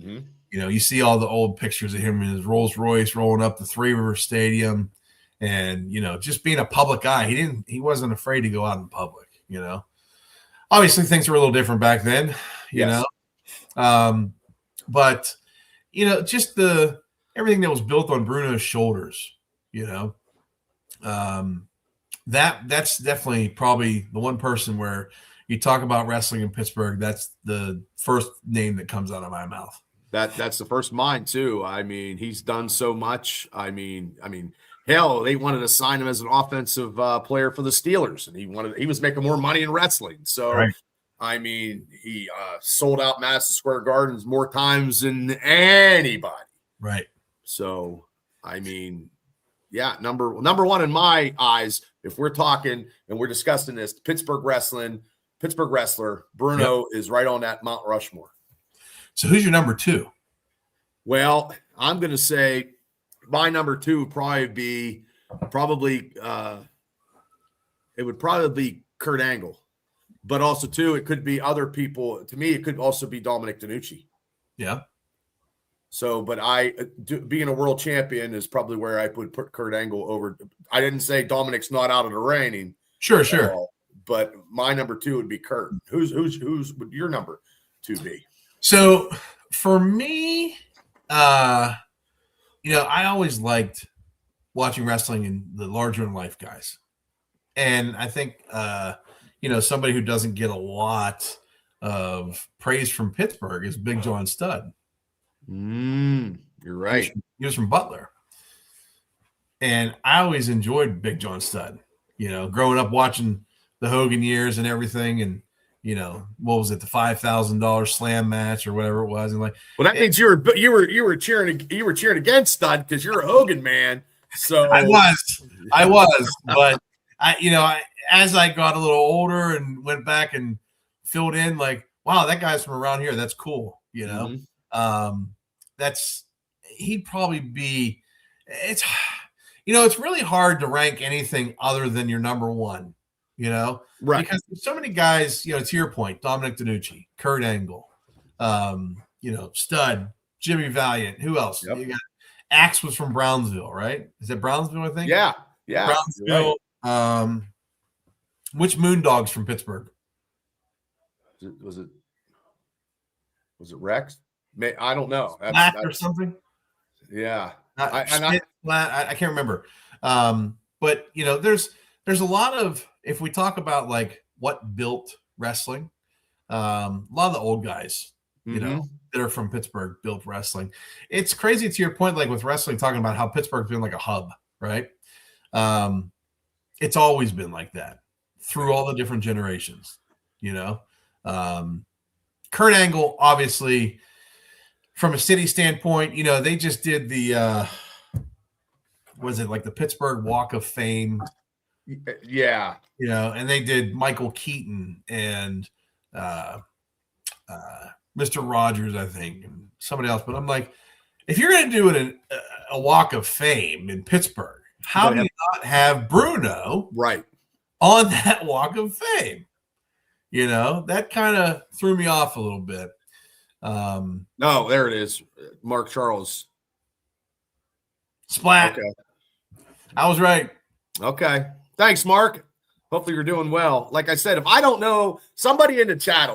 you see all the old pictures of him in his Rolls Royce rolling up the Three River Stadium, and just being a public guy. He wasn't afraid to go out in public. obviously things were a little different back then, you Yes. know. But just everything that was built on Bruno's shoulders, that's definitely probably the one person where you talk about wrestling in Pittsburgh, that's the first name that comes out of my mouth. That's the first mine too. I mean, he's done so much. I mean, hell, they wanted to sign him as an offensive player for the Steelers, and he was making more money in wrestling. So, Right. I mean, he sold out Madison Square Gardens more times than anybody. Right. So, I mean, yeah, number one in my eyes, if we're talking and we're discussing this, Pittsburgh wrestler, Bruno is right on that Mount Rushmore. So who's your number two? Well, I'm going to say my number two would probably be Kurt Angle, but also too, it could be other people. To me, it could also be Dominic DeNucci. Yeah. So, but being a world champion is probably where I would put Kurt Angle over. I didn't say Dominic's not out of the reigning. Sure. But my number two would be Kurt. Who's would your number two be? So for me, I always liked watching wrestling and the larger in life guys. And I think, somebody who doesn't get a lot of praise from Pittsburgh is Big John Studd. You're right. He was from Butler. And I always enjoyed Big John Studd, growing up watching the Hogan years and everything. And, what was it, the $5,000 slam match or whatever it was, and that means you were cheering against Studd because you're a Hogan man. So I was, but as I got a little older and went back and filled in, like, wow, that guy's from around here. That's cool, he'd probably be. It's really hard to rank anything other than your number one. Right. Because there's so many guys, to your point, Dominic DeNucci, Kurt Angle, Studd, Jimmy Valiant, who else? Yep. You got Axe was from Brownsville, right? Is it Brownsville, I think? Yeah. Brownsville. Right. Which Moondogs from Pittsburgh? Was it Rex? I don't know. That's or something? Yeah. I can't remember. But there's a lot of, if we talk about like what built wrestling, a lot of the old guys, that are from Pittsburgh built wrestling. It's crazy to your point, like with wrestling, talking about how Pittsburgh's been like a hub, right? It's always been like that through all the different generations, Kurt Angle, obviously, from a city standpoint, they just did the, was it like the Pittsburgh Walk of Fame? Yeah. And they did Michael Keaton and Mr. Rogers, I think, and somebody else. But I'm like, if you're going to do it a Walk of Fame in Pittsburgh, how do you not have Bruno right on that Walk of Fame? That kind of threw me off a little bit. No, there it is. Mark Charles. Splat. Okay. I was right. Okay. Thanks, Mark. Hopefully you're doing well. Like I said, if I don't know, somebody in the chat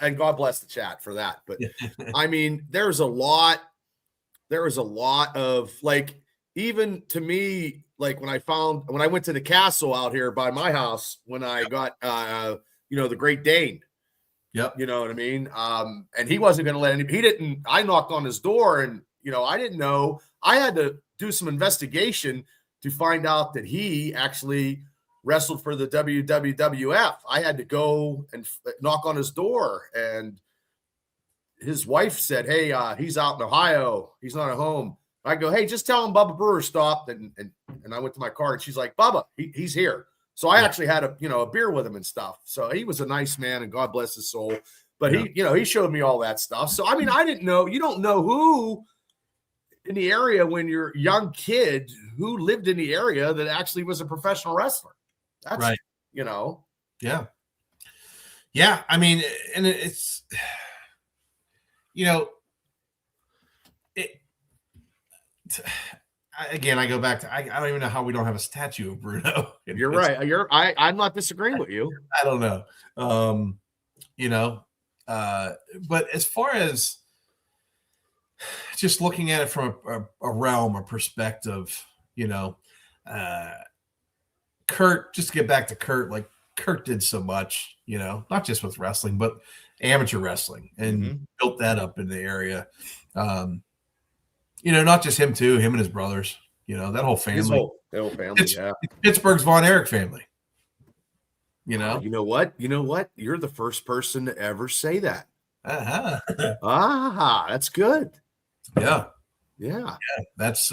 and God bless the chat for that. But I mean, there's a lot of, like, even to me, like when I went to the castle out here by my house, when I got, the Great Dane. Yep. You know what I mean? And he wasn't going to let I knocked on his door and, I didn't know. I had to do some investigation to find out that he actually wrestled for the WWF. I had to go and knock on his door, and his wife said, "Hey, he's out in Ohio. He's not at home." I go, "Hey, just tell him Bubba Brewer stopped." And I went to my car, and she's like, "Bubba, he's here." So I actually had a beer with him and stuff. So he was a nice man, and God bless his soul. But he showed me all that stuff. So I mean, I didn't know. You don't know who in the area when you're a young kid who lived in the area that actually was a professional wrestler. That's right. Yeah. Yeah. I mean, and it's, again, I go back to, I don't even know how we don't have a statue of Bruno. You're right. I'm not disagreeing with you. I don't know. but as far as just looking at it from a realm, a perspective, Kurt, just to get back to Kurt, like Kurt did so much, not just with wrestling, but amateur wrestling, and built that up in the area. Not just him too, him and his brothers, that whole family. The whole family, it's Pittsburgh's Von Erich family. You know what? You're the first person to ever say that. That's good. Yeah. That's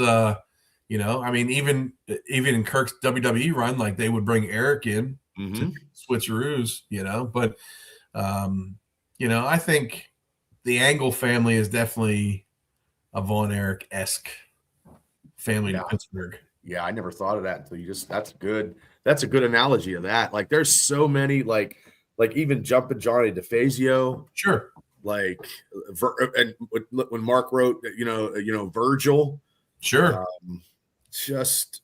even in Kirk's WWE run, like they would bring Eric in to switcheroos, but I think the Angle family is definitely a Von Erich-esque family in Pittsburgh. Yeah, I never thought of that until that's a good analogy of that. Like there's so many like even Jumpin' Johnny DeFazio. Sure. Like and when Mark wrote, Virgil. Sure. Just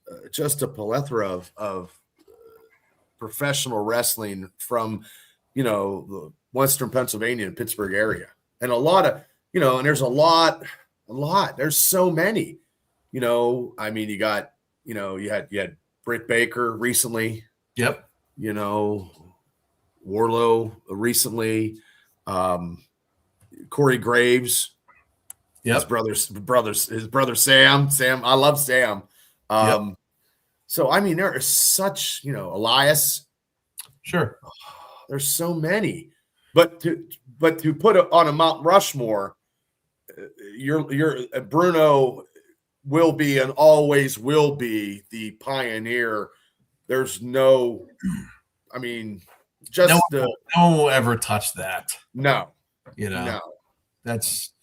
a plethora of professional wrestling from, the Western Pennsylvania and Pittsburgh area. And a lot of, and there's a lot, there's so many, you got, you had Britt Baker recently. Yep. Warlow recently, Corey Graves. Yep. His brother Sam. I love Sam. So there are such, Elias. Sure. There's so many, but to put it on a Mount Rushmore, you're Bruno will be and always will be the pioneer. There's no, no one will ever touch that. No, no, that's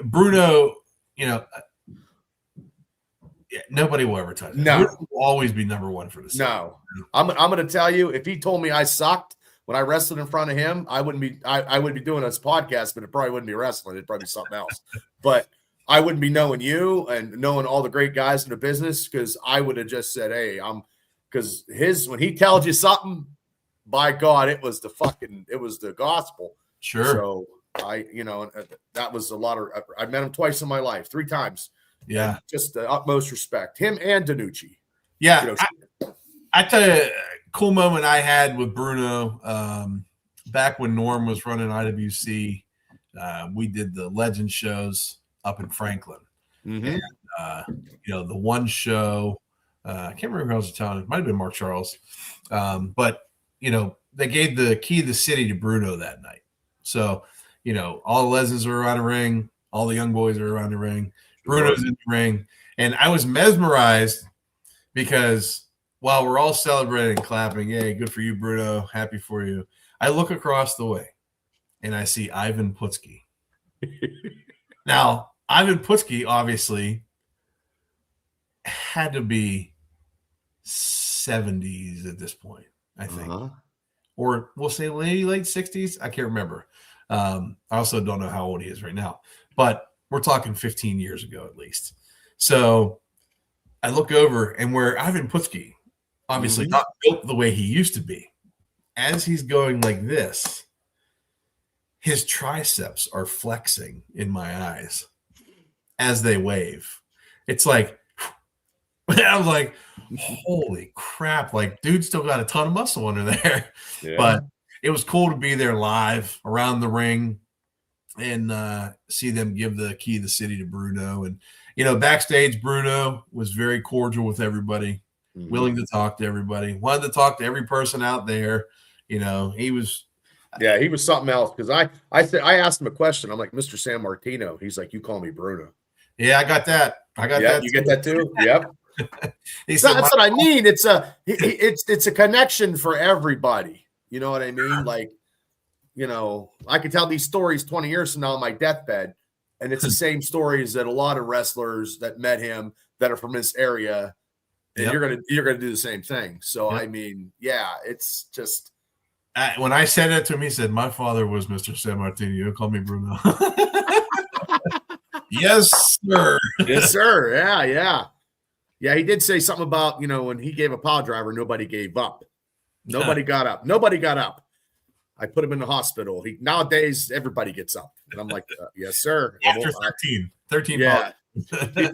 Bruno. Nobody will ever touch it. No, Bruno will always be number one for the city. No, I'm going to tell you, if he told me I sucked when I wrestled in front of him, I wouldn't be. I would be doing this podcast, but it probably wouldn't be wrestling. It'd probably be something else. But I wouldn't be knowing you and knowing all the great guys in the business, because I would have just said, "Hey, because when he tells you something, by God, it was the gospel." Sure. So that was a lot of. I met him twice in my life, 3 times. Yeah. And just the utmost respect, him and Danucci. Yeah. I tell you, a cool moment I had with Bruno back when Norm was running IWC. We did the Legend shows up in Franklin. And, the one show, I can't remember who I was telling. It might have been Mark Charles. But, they gave the key to the city to Bruno that night. So, all the Legends are around the ring. All the young boys are around the ring. Bruno's in the ring. And I was mesmerized because while we're all celebrating and clapping, yay, good for you, Bruno, happy for you, I look across the way and I see Ivan Putski. Now, Ivan Putski obviously had to be 70s at this point, I think. Or we'll say late 60s. I can't remember. I also don't know how old he is right now. But we're talking 15 years ago at least. So I look over, and where Ivan Putski, obviously not built the way he used to be, as he's going like this, his triceps are flexing in my eyes as they wave. It's like, I was like, holy crap, like, dude still got a ton of muscle under there. Yeah. But it was cool to be there live around the ring and see them give the key of the city to Bruno. And, backstage, Bruno was very cordial with everybody, willing to talk to everybody, wanted to talk to every person out there. He was. Yeah, he was something else, because I asked him a question. I'm like, Mr. San Martino. He's like, you call me Bruno. Yeah, I got that. That. You get that too? Yep. That's what I mean. It's a connection for everybody. You know what I mean? Like, I could tell these stories 20 years from now on my deathbed, and it's the same stories that a lot of wrestlers that met him that are from this area, and you're gonna do the same thing. So I mean, it's just. When I said that to him, he said, "My father was Mr. San Martino. You call me Bruno." Yes, sir. Yes, sir. Yeah. He did say something about when he gave a pile driver, nobody gave up. Nobody got up. I put him in the hospital. Nowadays everybody gets up, and I'm like, yes, sir. After 13 yeah. Yep.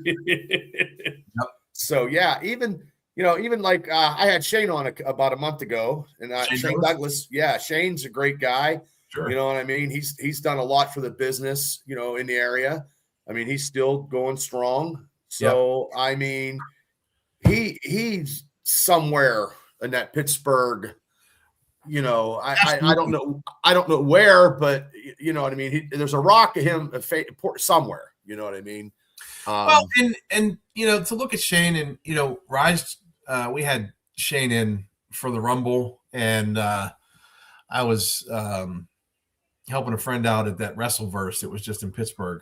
So yeah, even like I had Shane on about a month ago, and Shane Douglas. Yeah, Shane's a great guy. Sure. You know what I mean? He's done a lot for the business, in the area. I mean, he's still going strong. So I mean, he's somewhere in that Pittsburgh. I don't know. I don't know where, but you know what I mean. There's a rock of him somewhere. You know what I mean? Well, and to look at Shane and Ryse, we had Shane in for the Rumble, and I was helping a friend out at that Wrestleverse. It was just in Pittsburgh.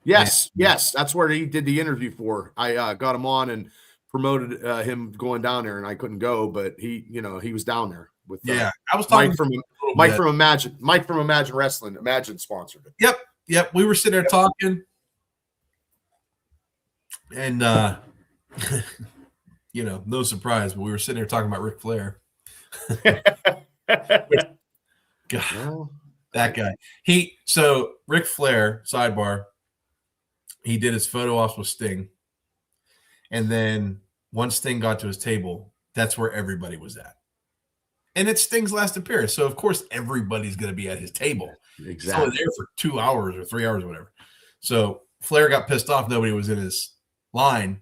Yes, that's where he did the interview for. I got him on and promoted him going down there, and I couldn't go, but he was down there with. I was talking Mike from Imagine Wrestling. Imagine sponsored it. Yep. We were sitting there talking. And no surprise, but we were sitting there talking about Ric Flair. God, that guy. So Ric Flair, sidebar, he did his photo ops with Sting. And then once Sting got to his table, that's where everybody was at. And it's Sting's last appearance. So of course everybody's gonna be at his table. Exactly. So there for 2 hours or 3 hours or whatever. So Flair got pissed off, nobody was in his line,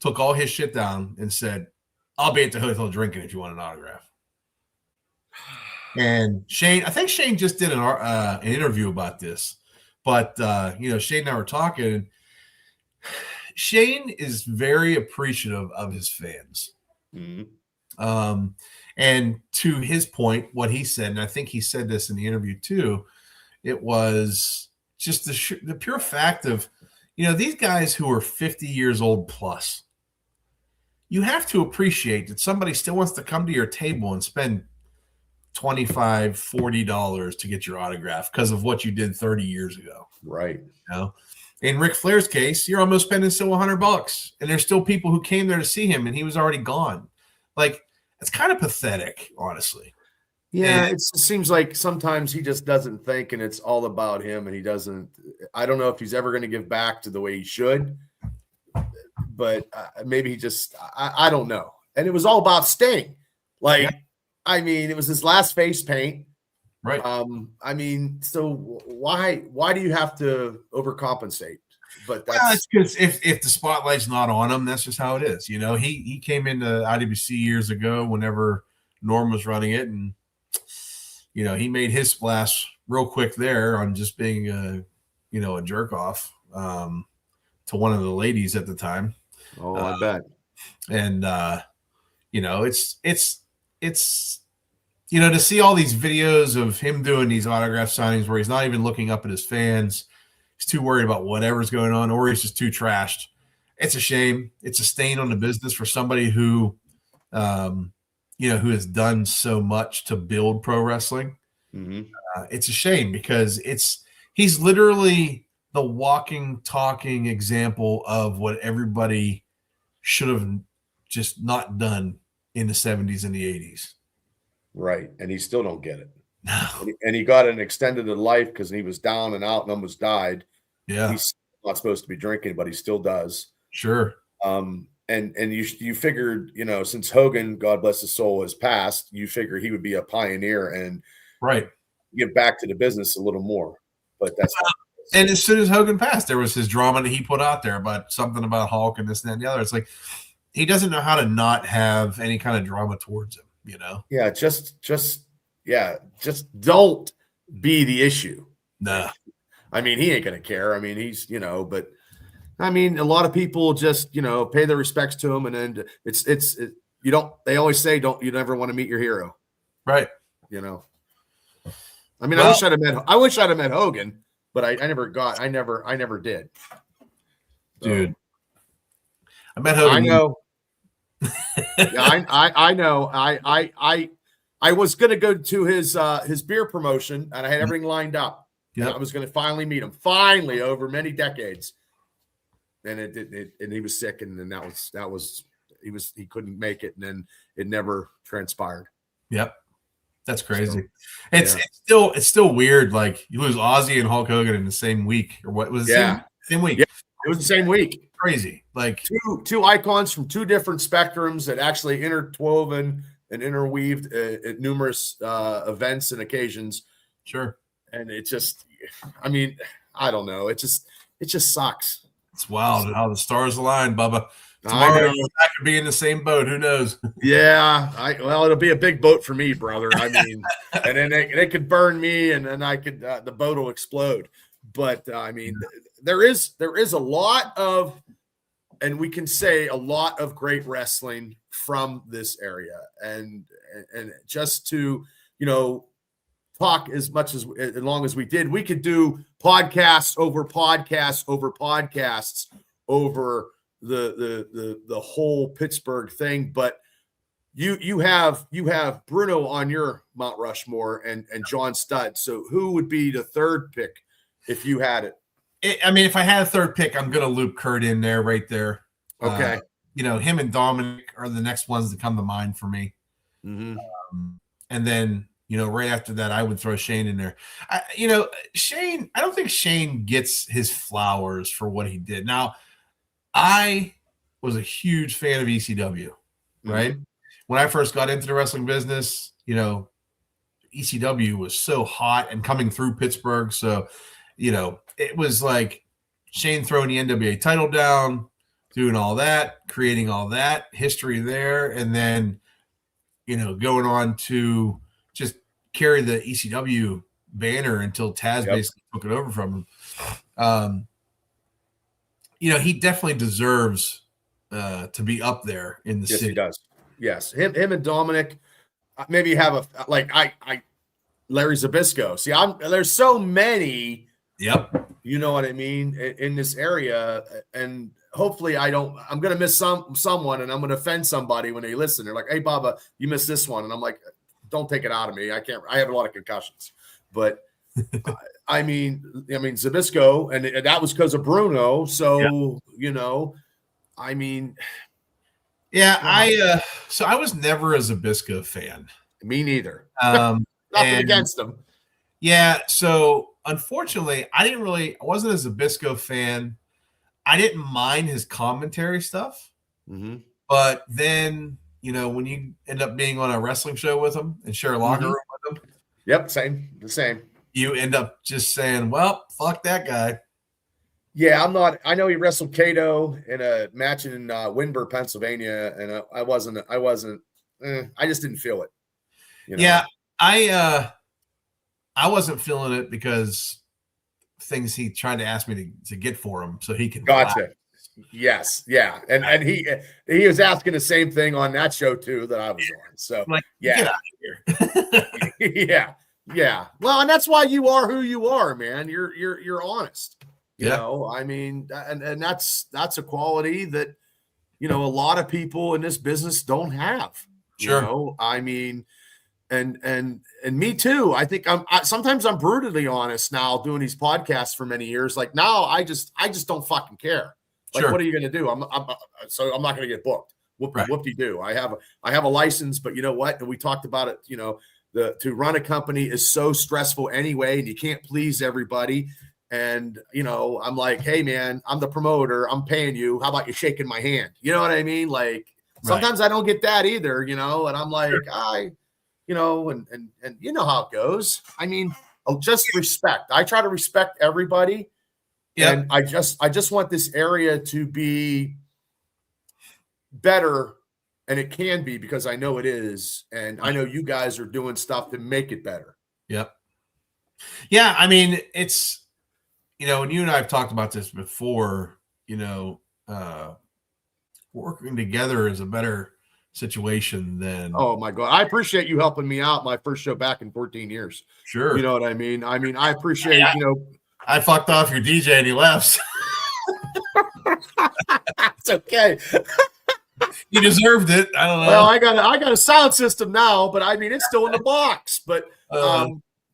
took all his shit down and said, I'll be at the hotel drinking if you want an autograph. And I think Shane just did an interview about this, but Shane and I were talking. Shane is very appreciative of his fans. Mm-hmm. And to his point, what he said, and I think he said this in the interview too, it was just the pure fact of, these guys who are 50 years old plus, you have to appreciate that somebody still wants to come to your table and spend $25, $40 to get your autograph because of what you did 30 years ago. Right. In Ric Flair's case, you're almost spending still $100, and there's still people who came there to see him, and he was already gone. Like, it's kind of pathetic, honestly. Yeah, it seems like sometimes he just doesn't think, and it's all about him, and he doesn't. I don't know if he's ever going to give back to the way he should, but maybe he just. I don't know. And it was all about Sting. I mean, it was his last face paint. Right. I mean, so why do you have to overcompensate? But it's because if the spotlight's not on him, that's just how it is. He came into IWC years ago whenever Norm was running it, and he made his splash real quick there on just being a jerk off to one of the ladies at the time. Oh, I bet. And it's to see all these videos of him doing these autograph signings where he's not even looking up at his fans. He's too worried about whatever's going on, or he's just too trashed. It's a shame. It's a stain on the business for somebody who who has done so much to build pro wrestling. Mm-hmm. It's a shame because he's literally the walking, talking example of what everybody should have just not done in the 70s and the 80s. Right. And he still don't get it. No. And he got an extended life because he was down and out and almost died. Yeah. He's not supposed to be drinking, but he still does. Sure. And you figured, since Hogan, God bless his soul, has passed, you figure he would be a pioneer and give back to the business a little more. But that's not. And as soon as Hogan passed, there was his drama that he put out there about something about Hulk and this and that and the other. It's like he doesn't know how to not have any kind of drama towards him, Yeah, just don't be the issue. Nah. I mean, he ain't gonna care. I mean, he's but I mean, a lot of people just pay their respects to him, and then you don't. They always say you never want to meet your hero, right? I mean, I wish I'd have met Hogan, but I never did. Dude, I met Hogan. I know. I know. I was gonna go to his beer promotion, and I had everything lined up. Yeah, I was going to finally meet him. Finally, over many decades, and and he was sick, and then he couldn't make it, and then it never transpired. Yep. That's crazy. So, It's still weird. Like you lose Ozzy and Hulk Hogan in the same week, or what was it? Same week. Yeah, it was the same week. Crazy. Like two icons from two different spectrums that actually interwoven and interweaved at numerous events and occasions. Sure. And it just, I mean, I don't know. It just sucks. It's wild how the stars align, Bubba. Tomorrow I could be in the same boat. Who knows? Yeah. Well, it'll be a big boat for me, brother. I mean, and then they could burn me, and then I could the boat will explode. But I mean, there is a lot of, and we can say a lot of great wrestling from this area, and just to talk as long as we did, we could do podcasts over podcasts over podcasts over the whole Pittsburgh thing. But you have Bruno on your Mount Rushmore and John Studd. So who would be the third pick if you had it? I mean, if I had a third pick, I'm going to loop Kurt in there right there. Okay. Him and Dominic are the next ones that come to mind for me. Mm-hmm. And then, right after that, I would throw Shane in there. Shane, I don't think Shane gets his flowers for what he did. Now, I was a huge fan of ECW, right? Mm-hmm. When I first got into the wrestling business, ECW was so hot and coming through Pittsburgh. So, it was like Shane throwing the NWA title down, doing all that, creating all that history there, and then, going on to just carry the ECW banner until Taz basically took it over from him. He definitely deserves to be up there in the city. Yes, he does. Yes, him and Dominic maybe have Larry Zbyszko. See, there's so many. Yep. You know what I mean in this area, and hopefully I'm going to miss someone, and I'm going to offend somebody when they listen. They're like, "Hey, Baba, you missed this one," and I'm like, "Don't take it out of me. I can't. I have a lot of concussions." But I mean, Zbyszko, and that was because of Bruno. So I mean, yeah, so I was never a Zbyszko fan. Me neither. Nothing against him. Yeah, so unfortunately, I wasn't a Zbyszko fan. I didn't mind his commentary stuff. Mm-hmm. But then, when you end up being on a wrestling show with him and share a locker room with him. Yep, the same. You end up just saying, well, fuck that guy. Yeah, I know he wrestled Kato in a match in Windber, Pennsylvania, and I just didn't feel it. Yeah, I wasn't feeling it because things he tried to ask me to get for him so he can. Gotcha. Relax. Yes. Yeah. And he was asking the same thing on that show too that I was on. So get out of here. Yeah. Yeah. Well, and that's why you are who you are, man. You're honest. You know, I mean, and that's a quality that, a lot of people in this business don't have. Sure. I mean, and me too. I think sometimes I'm brutally honest now doing these podcasts for many years. Like now I just don't fucking care. Like, what are you going to do? So I'm not going to get booked. Whoop-de-doo. I have a license, but you know what? And we talked about it, to run a company is so stressful anyway, and you can't please everybody. And, I'm like, hey man, I'm the promoter. I'm paying you. How about you shaking my hand? You know what I mean? Like sometimes I don't get that either, and I'm like, and you know how it goes. I mean, just respect. I try to respect everybody. Yeah. And I just want this area to be better, and it can be because I know it is, and I know you guys are doing stuff to make it better. Yep. Yeah, I mean, it's and you and I have talked about this before, working together is a better situation than. Oh my God. I appreciate you helping me out my first show back in 14 years. Sure. You know what I mean? I appreciate, I fucked off your DJ and he left. It's okay. You deserved it. I don't know. Well, I got a sound system now, but I mean it's still in the box. But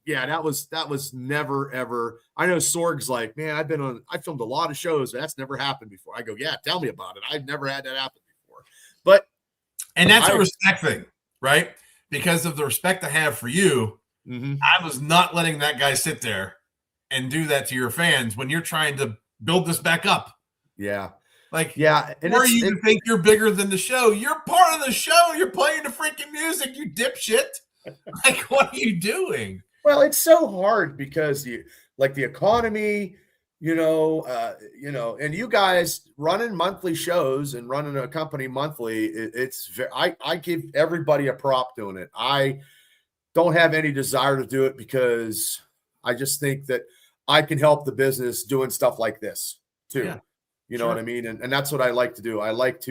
yeah, that was never ever. I know Sorg's like, man, I filmed a lot of shows. That's never happened before. I go, yeah, tell me about it. I've never had that happen before. But and that's a respect thing, right? because of the respect I have for you, I was not letting that guy sit there and do that to your fans when you're trying to build this back up. Yeah. Like, and or you think you're bigger than the show. You're part of the show. You're playing the freaking music, you dipshit. Like, what are you doing? Well, it's so hard because the economy, and you guys running monthly shows and running a company monthly, I give everybody a prop doing it. I don't have any desire to do it because I just think that I can help the business doing stuff like this too. Yeah. You know what I mean? And that's what I like to do. I like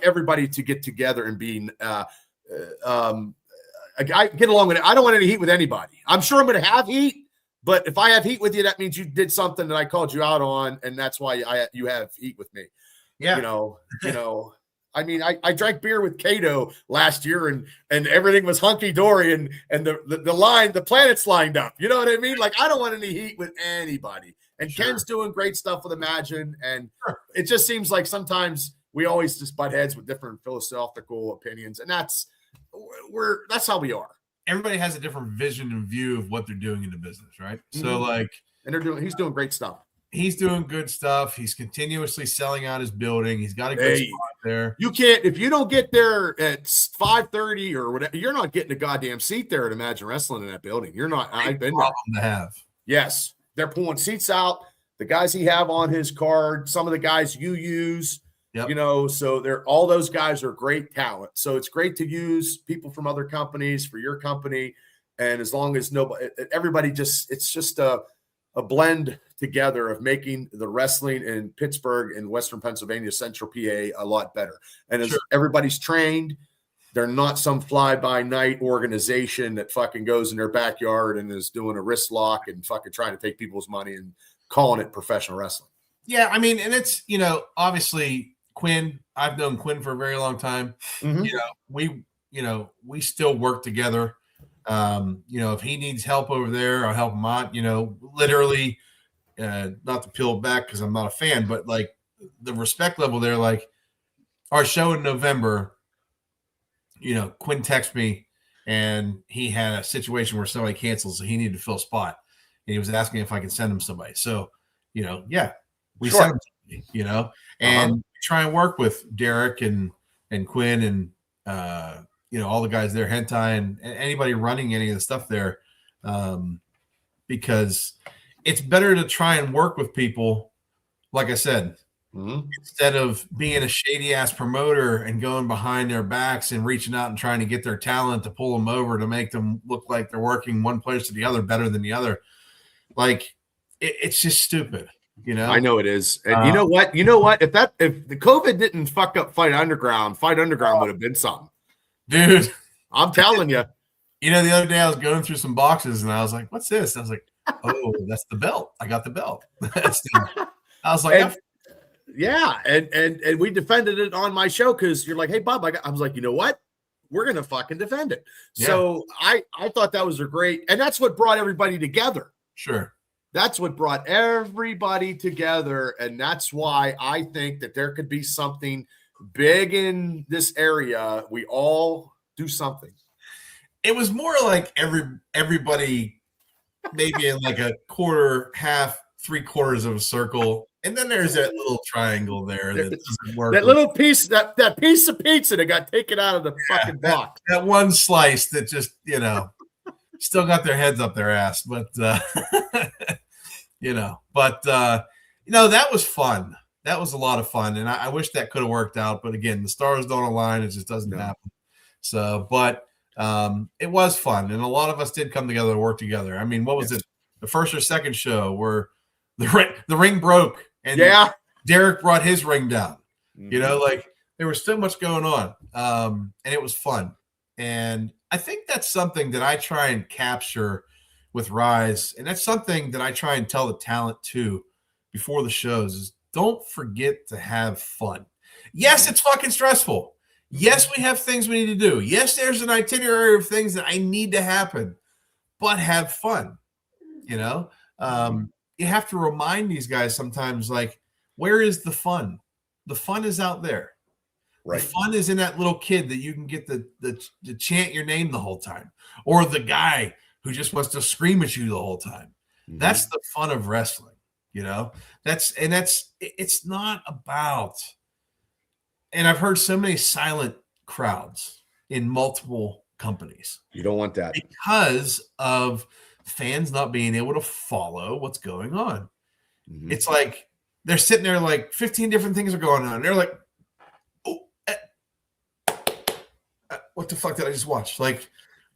everybody to get together and be, I get along with it. I don't want any heat with anybody. I'm sure I'm going to have heat, but if I have heat with you, that means you did something that I called you out on, and that's why you have heat with me. Yeah. I mean, I drank beer with Cato last year, and everything was hunky dory, and the planets lined up. You know what I mean? Like, I don't want any heat with anybody. And sure. Ken's doing great stuff with Imagine, and it just seems like sometimes we always just butt heads with different philosophical opinions, and that's how we are. Everybody has a different vision and view of what they're doing in the business, right? So he's doing great stuff. He's doing good stuff. He's continuously selling out his building. He's got a good spot there. You can't, if you don't get there at 5:30 or whatever, you're not getting a goddamn seat there at Imagine Wrestling in that building. You're not. I've been there. To have. Yes, they're pulling seats out. The guys he have on his card, some of the guys you use. Yep. So all those guys are great talent. So it's great to use people from other companies for your company. And as long as everybody it's just a blend together of making the wrestling in Pittsburgh and Western Pennsylvania, Central PA a lot better. And as everybody's trained, they're not some fly-by-night organization that fucking goes in their backyard and is doing a wrist lock and fucking trying to take people's money and calling it professional wrestling. Yeah, I mean, and it's, obviously Quinn, I've known Quinn for a very long time. We still work together. If he needs help over there, I'll help him out, literally, not to peel back because I'm not a fan, but like the respect level there, like our show in November, Quinn texted me and he had a situation where somebody canceled, so he needed to fill a spot. And he was asking if I could send him somebody. So, we sent him somebody, and try and work with Derek and Quinn and, all the guys there, Hentai and anybody running any of the stuff there, because it's better to try and work with people, like I said, instead of being a shady ass promoter and going behind their backs and reaching out and trying to get their talent to pull them over to make them look like they're working one place to the other better than the other. Like it's just stupid. I know it is. And you know what? If the COVID didn't fuck up Fight Underground would have been something. Dude, I'm telling you. The other day I was going through some boxes and I was like, what's this? And I was like, oh, that's the belt. I got the belt. I was like, and we defended it on my show because you're like, hey, Bob, I was like, you know what? We're going to fucking defend it. Yeah. So I thought that was a great, and that's what brought everybody together. Sure. That's what brought everybody together. And that's why I think that there could be something big in this area. We all do something. It was more like everybody maybe in like a quarter, half, 3/4 of a circle. And then there's that little triangle there that doesn't work. That little piece, that piece of pizza that got taken out of the fucking box. That one slice that just, still got their heads up their ass. But, that was fun. That was a lot of fun. And I wish that could have worked out. But again, the stars don't align. It just doesn't happen. So, but it was fun. And a lot of us did come together and work together. I mean, what was it? The first or second show where the ring broke and Derek brought his ring down. Like there was so much going on. And it was fun. And I think that's something that I try and capture with Ryse. And that's something that I try and tell the talent too before the shows is don't forget to have fun. Yes, it's fucking stressful. Yes, we have things we need to do. Yes, there's an itinerary of things that I need to happen, but have fun. You have to remind these guys sometimes, like, where is the fun? The fun is out there. Right. The fun is in that little kid that you can get to chant your name the whole time, or the guy who just wants to scream at you the whole time. Mm-hmm. That's the fun of wrestling, it's not about, and I've heard so many silent crowds in multiple companies. You don't want that because of fans not being able to follow what's going on. Mm-hmm. It's like they're sitting there like 15 different things are going on. They're like, what the fuck did I just watch? Like,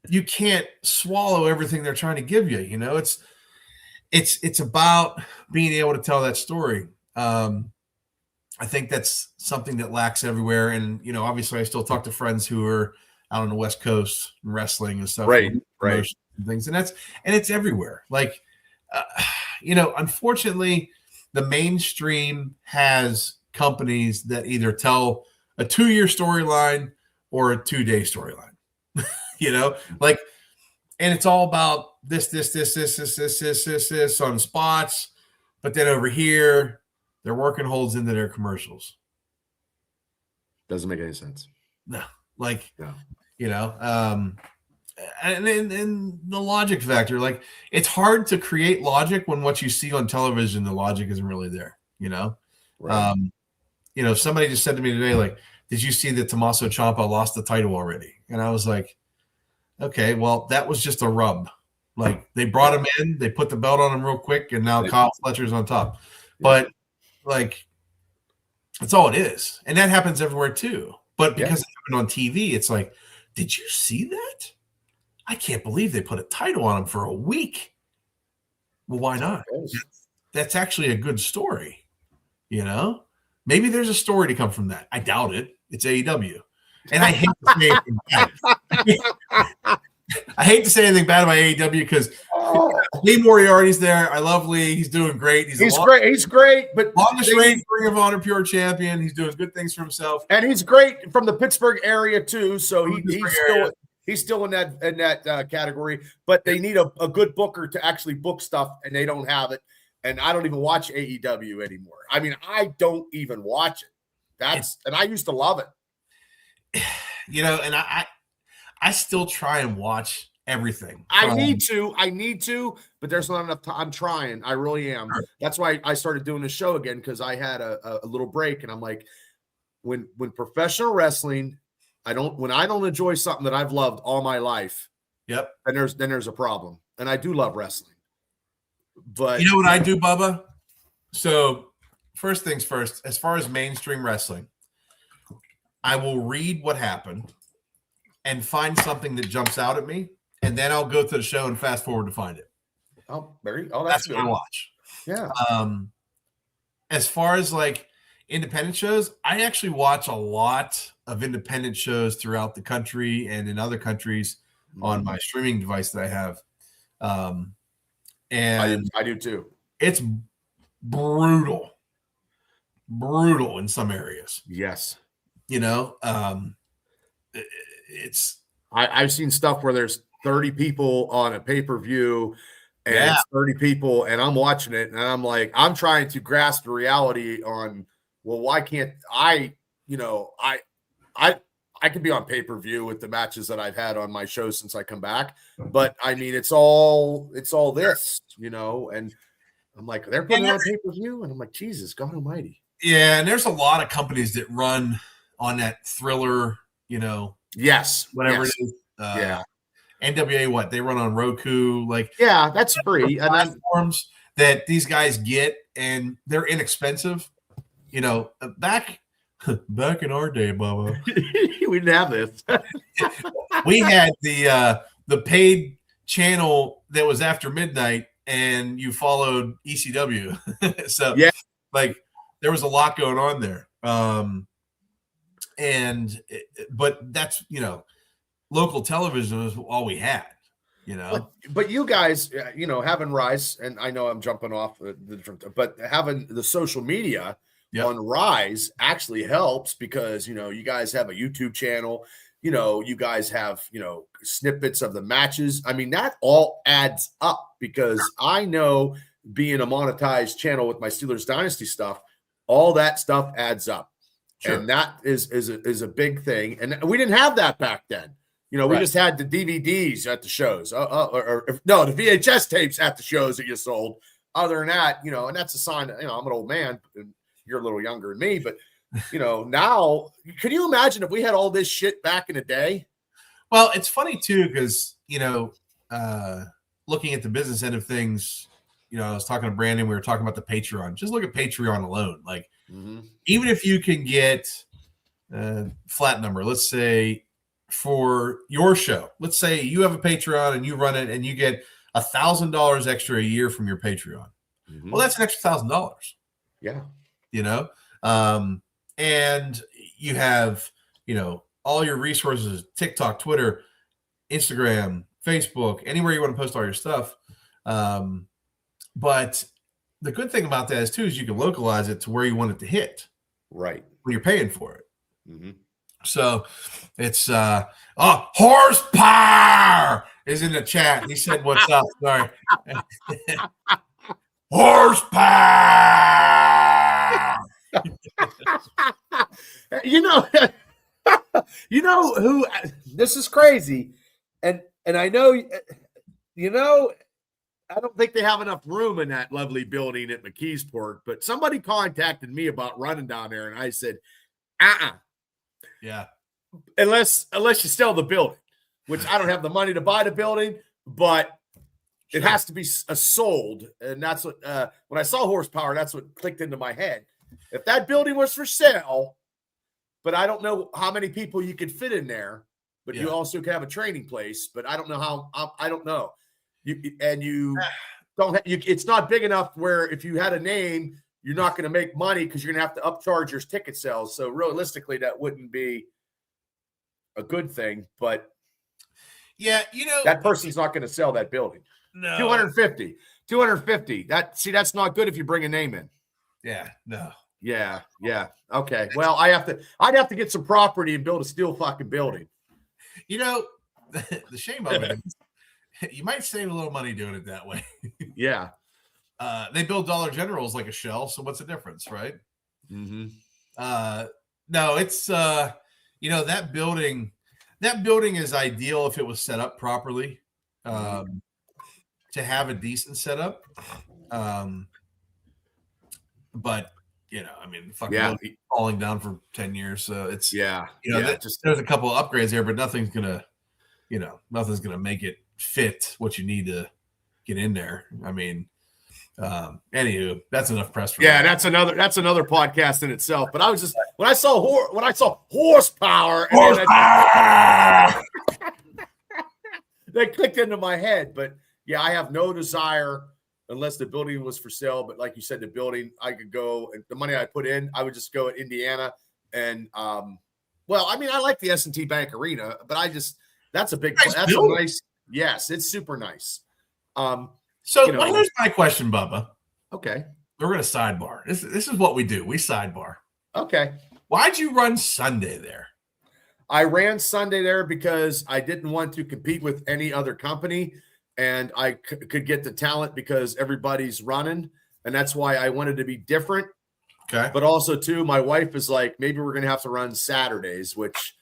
you can't swallow everything they're trying to give you. It's about being able to tell that story. I think that's something that lacks everywhere. And, obviously I still talk to friends who are out on the West Coast and wrestling and stuff. Right. And things. And it's everywhere. Like, unfortunately the mainstream has companies that either tell a 2-year storyline or a 2-day storyline, and it's all about this on spots. But then over here, they're working holds into their commercials. Doesn't make any sense. No, and the logic factor, like, it's hard to create logic when what you see on television, the logic isn't really there, Right. Somebody just said to me today, like, did you see that Tommaso Ciampa lost the title already? And I was like, okay, well, that was just a rub. Like, they brought him in, they put the belt on him real quick, and now Kyle Fletcher's on top. But, like, that's all it is. And that happens everywhere too. But because it happened on TV, it's like, did you see that? I can't believe they put a title on him for a week. Well, why not? That's actually a good story. Maybe there's a story to come from that. I doubt it. It's AEW. And I hate to say anything bad. I hate to say anything bad about AEW because Lee Moriarty's there. I love Lee. He's doing great. He's great. He's great. But longest reigning Ring of Honor Pure Champion. He's doing good things for himself. And he's great from the Pittsburgh area too. So he's still in that category. But they need a good booker to actually book stuff, and they don't have it. And I don't even watch AEW anymore. I mean, I don't even watch it. And I used to love it. And I still try and watch everything. I need to, but there's not enough time. I'm trying. I really am. Sure. That's why I started doing the show again, because I had a little break, and I'm like, when professional wrestling, when I don't enjoy something that I've loved all my life, then there's a problem. And I do love wrestling. But you know what I do, Bubba? So first things first, as far as mainstream wrestling, I will read what happened and find something that jumps out at me, and then I'll go to the show and fast forward to find it. That's what I watch. Yeah. As far as like independent shows, I actually watch a lot of independent shows throughout the country and in other countries on my streaming device that I have. And I do too. It's brutal in some areas. Yes. I've seen stuff where there's 30 people on a pay-per-view and it's 30 people, and I'm watching it and I'm like, I'm trying to grasp the reality on, well, why can't I can be on pay-per-view with the matches that I've had on my show since I come back. But I mean, it's all this, and I'm like, they're putting it on pay-per-view, and I'm like, Jesus, God Almighty. Yeah, and there's a lot of companies that run on that Thriller, whatever it is. NWA, they run on Roku, that's free. Platforms that these guys get, and they're inexpensive. Back in our day, Bubba, we didn't have this. We had the paid channel that was after midnight, and you followed ECW. So there was a lot going on there. But that's, local television was all we had, But you guys, having Ryse, and I know I'm jumping off the different, but having the social media on Ryse actually helps because, you guys have a YouTube channel, you guys have, snippets of the matches. I mean, that all adds up because I know being a monetized channel with my Steelers Dynasty stuff, all that stuff adds up. Sure. And that is a big thing. And we didn't have that back then. We just had the DVDs at the shows, or the VHS tapes at the shows that you sold. Other than that, and that's a sign that, I'm an old man, and you're a little younger than me, but now, can you imagine if we had all this shit back in the day? Well, it's funny too, because, looking at the business end of things, I was talking to Brandon, we were talking about the Patreon. Just look at Patreon alone. Like, even if you can get a flat number, let's say for your show, let's say you have a Patreon and you run it and you get $1,000 extra a year from your Patreon. Well, that's an extra $1,000. Yeah. And you have, all your resources, TikTok, Twitter, Instagram, Facebook, anywhere you want to post all your stuff. But the good thing about that is you can localize it to where you want it to hit. Right. When you're paying for it. So it's horsepower is in the chat. He said, "What's up?" Sorry. Horsepower. Who? This is crazy, and I know, I don't think they have enough room in that lovely building at McKeesport. But somebody contacted me about running down there, and I said, Yeah. Unless you sell the building, which I don't have the money to buy the building, but it has to be sold. And that's what, when I saw horsepower, that's what clicked into my head. If that building was for sale, but I don't know how many people you could fit in there, but you also could have a training place, but I don't know how, I don't know. It's not big enough where if you had a name, you're not going to make money because you're going to have to upcharge your ticket sales. So realistically, that wouldn't be a good thing, but that person's not going to sell that building. No. 250. That's not good if you bring a name in. Yeah, no. Yeah. Okay. Well, I'd have to get some property and build a steel fucking building. The shame of it is you might save a little money doing it that way. Yeah. They build Dollar Generals like a shell, so what's the difference, right? No, it's that building is ideal if it was set up properly, to have a decent setup. But falling down for 10 years, so it's there's a couple of upgrades there, but nothing's gonna make it fit what you need to get in there. I mean, anywho, that's enough press for that. That's another podcast in itself. But I was just when I saw horsepower, that clicked into my head. But I have no desire unless the building was for sale. But like you said, the building, I could go, and the money I put in, I would just go at Indiana. And I like the S&T Bank Arena, but that's a big, that's a nice. Yes, it's super nice. So here's my question, Bubba. Okay. We're going to sidebar. This is what we do. We sidebar. Okay. Why'd you run Sunday there? I ran Sunday there because I didn't want to compete with any other company, and I could get the talent because everybody's running, and that's why I wanted to be different. Okay. But also, too, my wife is like, maybe we're going to have to run Saturdays, which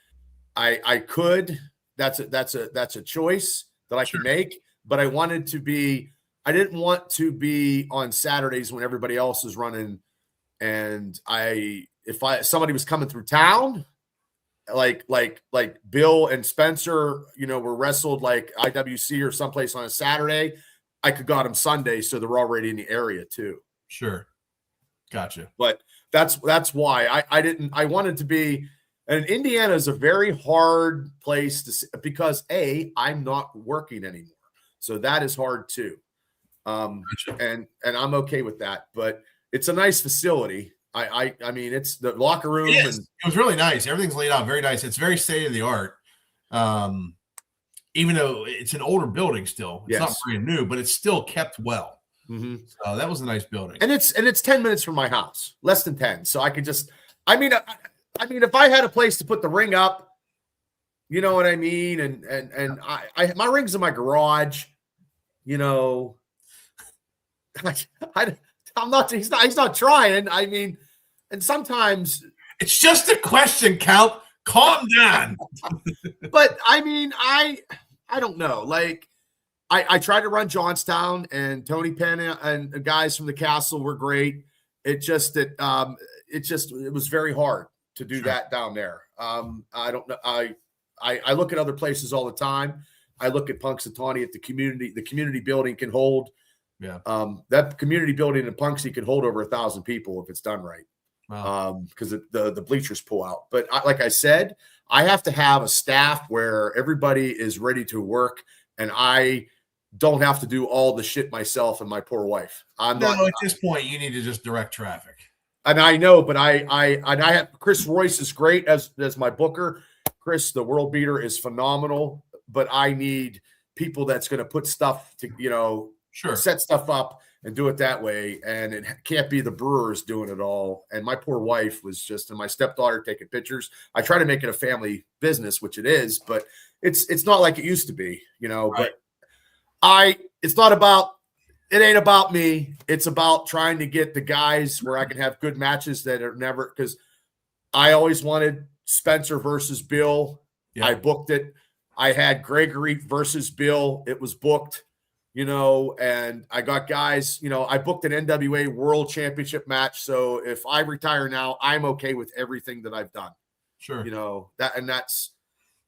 I could. That's a choice that I can make, but I didn't want to be on Saturdays when everybody else is running. And if somebody was coming through town, like Bill and Spencer, were wrestled like IWC or someplace on a Saturday, I could got them Sunday. So they're already in the area too. Sure. Gotcha. But that's why I wanted to be. And Indiana is a very hard place because I'm not working anymore. So that is hard too. Gotcha. And I'm okay with that, but it's a nice facility. I mean, it's the locker room. It was really nice. Everything's laid out very nice. It's very state of the art. Even though it's an older building still, it's not brand new, but it's still kept well. Mm-hmm. So that was a nice building. And it's 10 minutes from my house, less than 10. So I could just, I mean, if I had a place to put the ring up, you know what I mean? And I my ring's in my garage, I'm not, he's not trying. I mean, and sometimes It's just a question, Count. Calm down. But I mean, I don't know. Like, I tried to run Johnstown, and Tony Penn and the guys from the Castle were great. It was very hard to do that down there. I don't know. I look at other places all the time. I look at Punxsutawney at the community building can hold. Yeah. That community building in Punxsutawney can hold over 1,000 people if it's done right. Wow. Because the bleachers pull out. But like I said, I have to have a staff where everybody is ready to work, and I don't have to do all the shit myself and my poor wife. At this point, you need to just direct traffic. And I know, but I have Chris Royce is great as my booker. Chris, the world beater, is phenomenal, but I need people that's going to put stuff to, set stuff up and do it that way. And it can't be the Brewers doing it all. And my poor wife was and my stepdaughter taking pictures. I try to make it a family business, which it is, but it's not like it used to be, right. But it ain't about me. It's about trying to get the guys where I can have good matches that are never, because I always wanted Spencer versus Bill. Yeah. I booked it. I had Gregory versus Bill. It was booked, and I got guys, I booked an NWA World Championship match. So if I retire now, I'm okay with everything that I've done. Sure.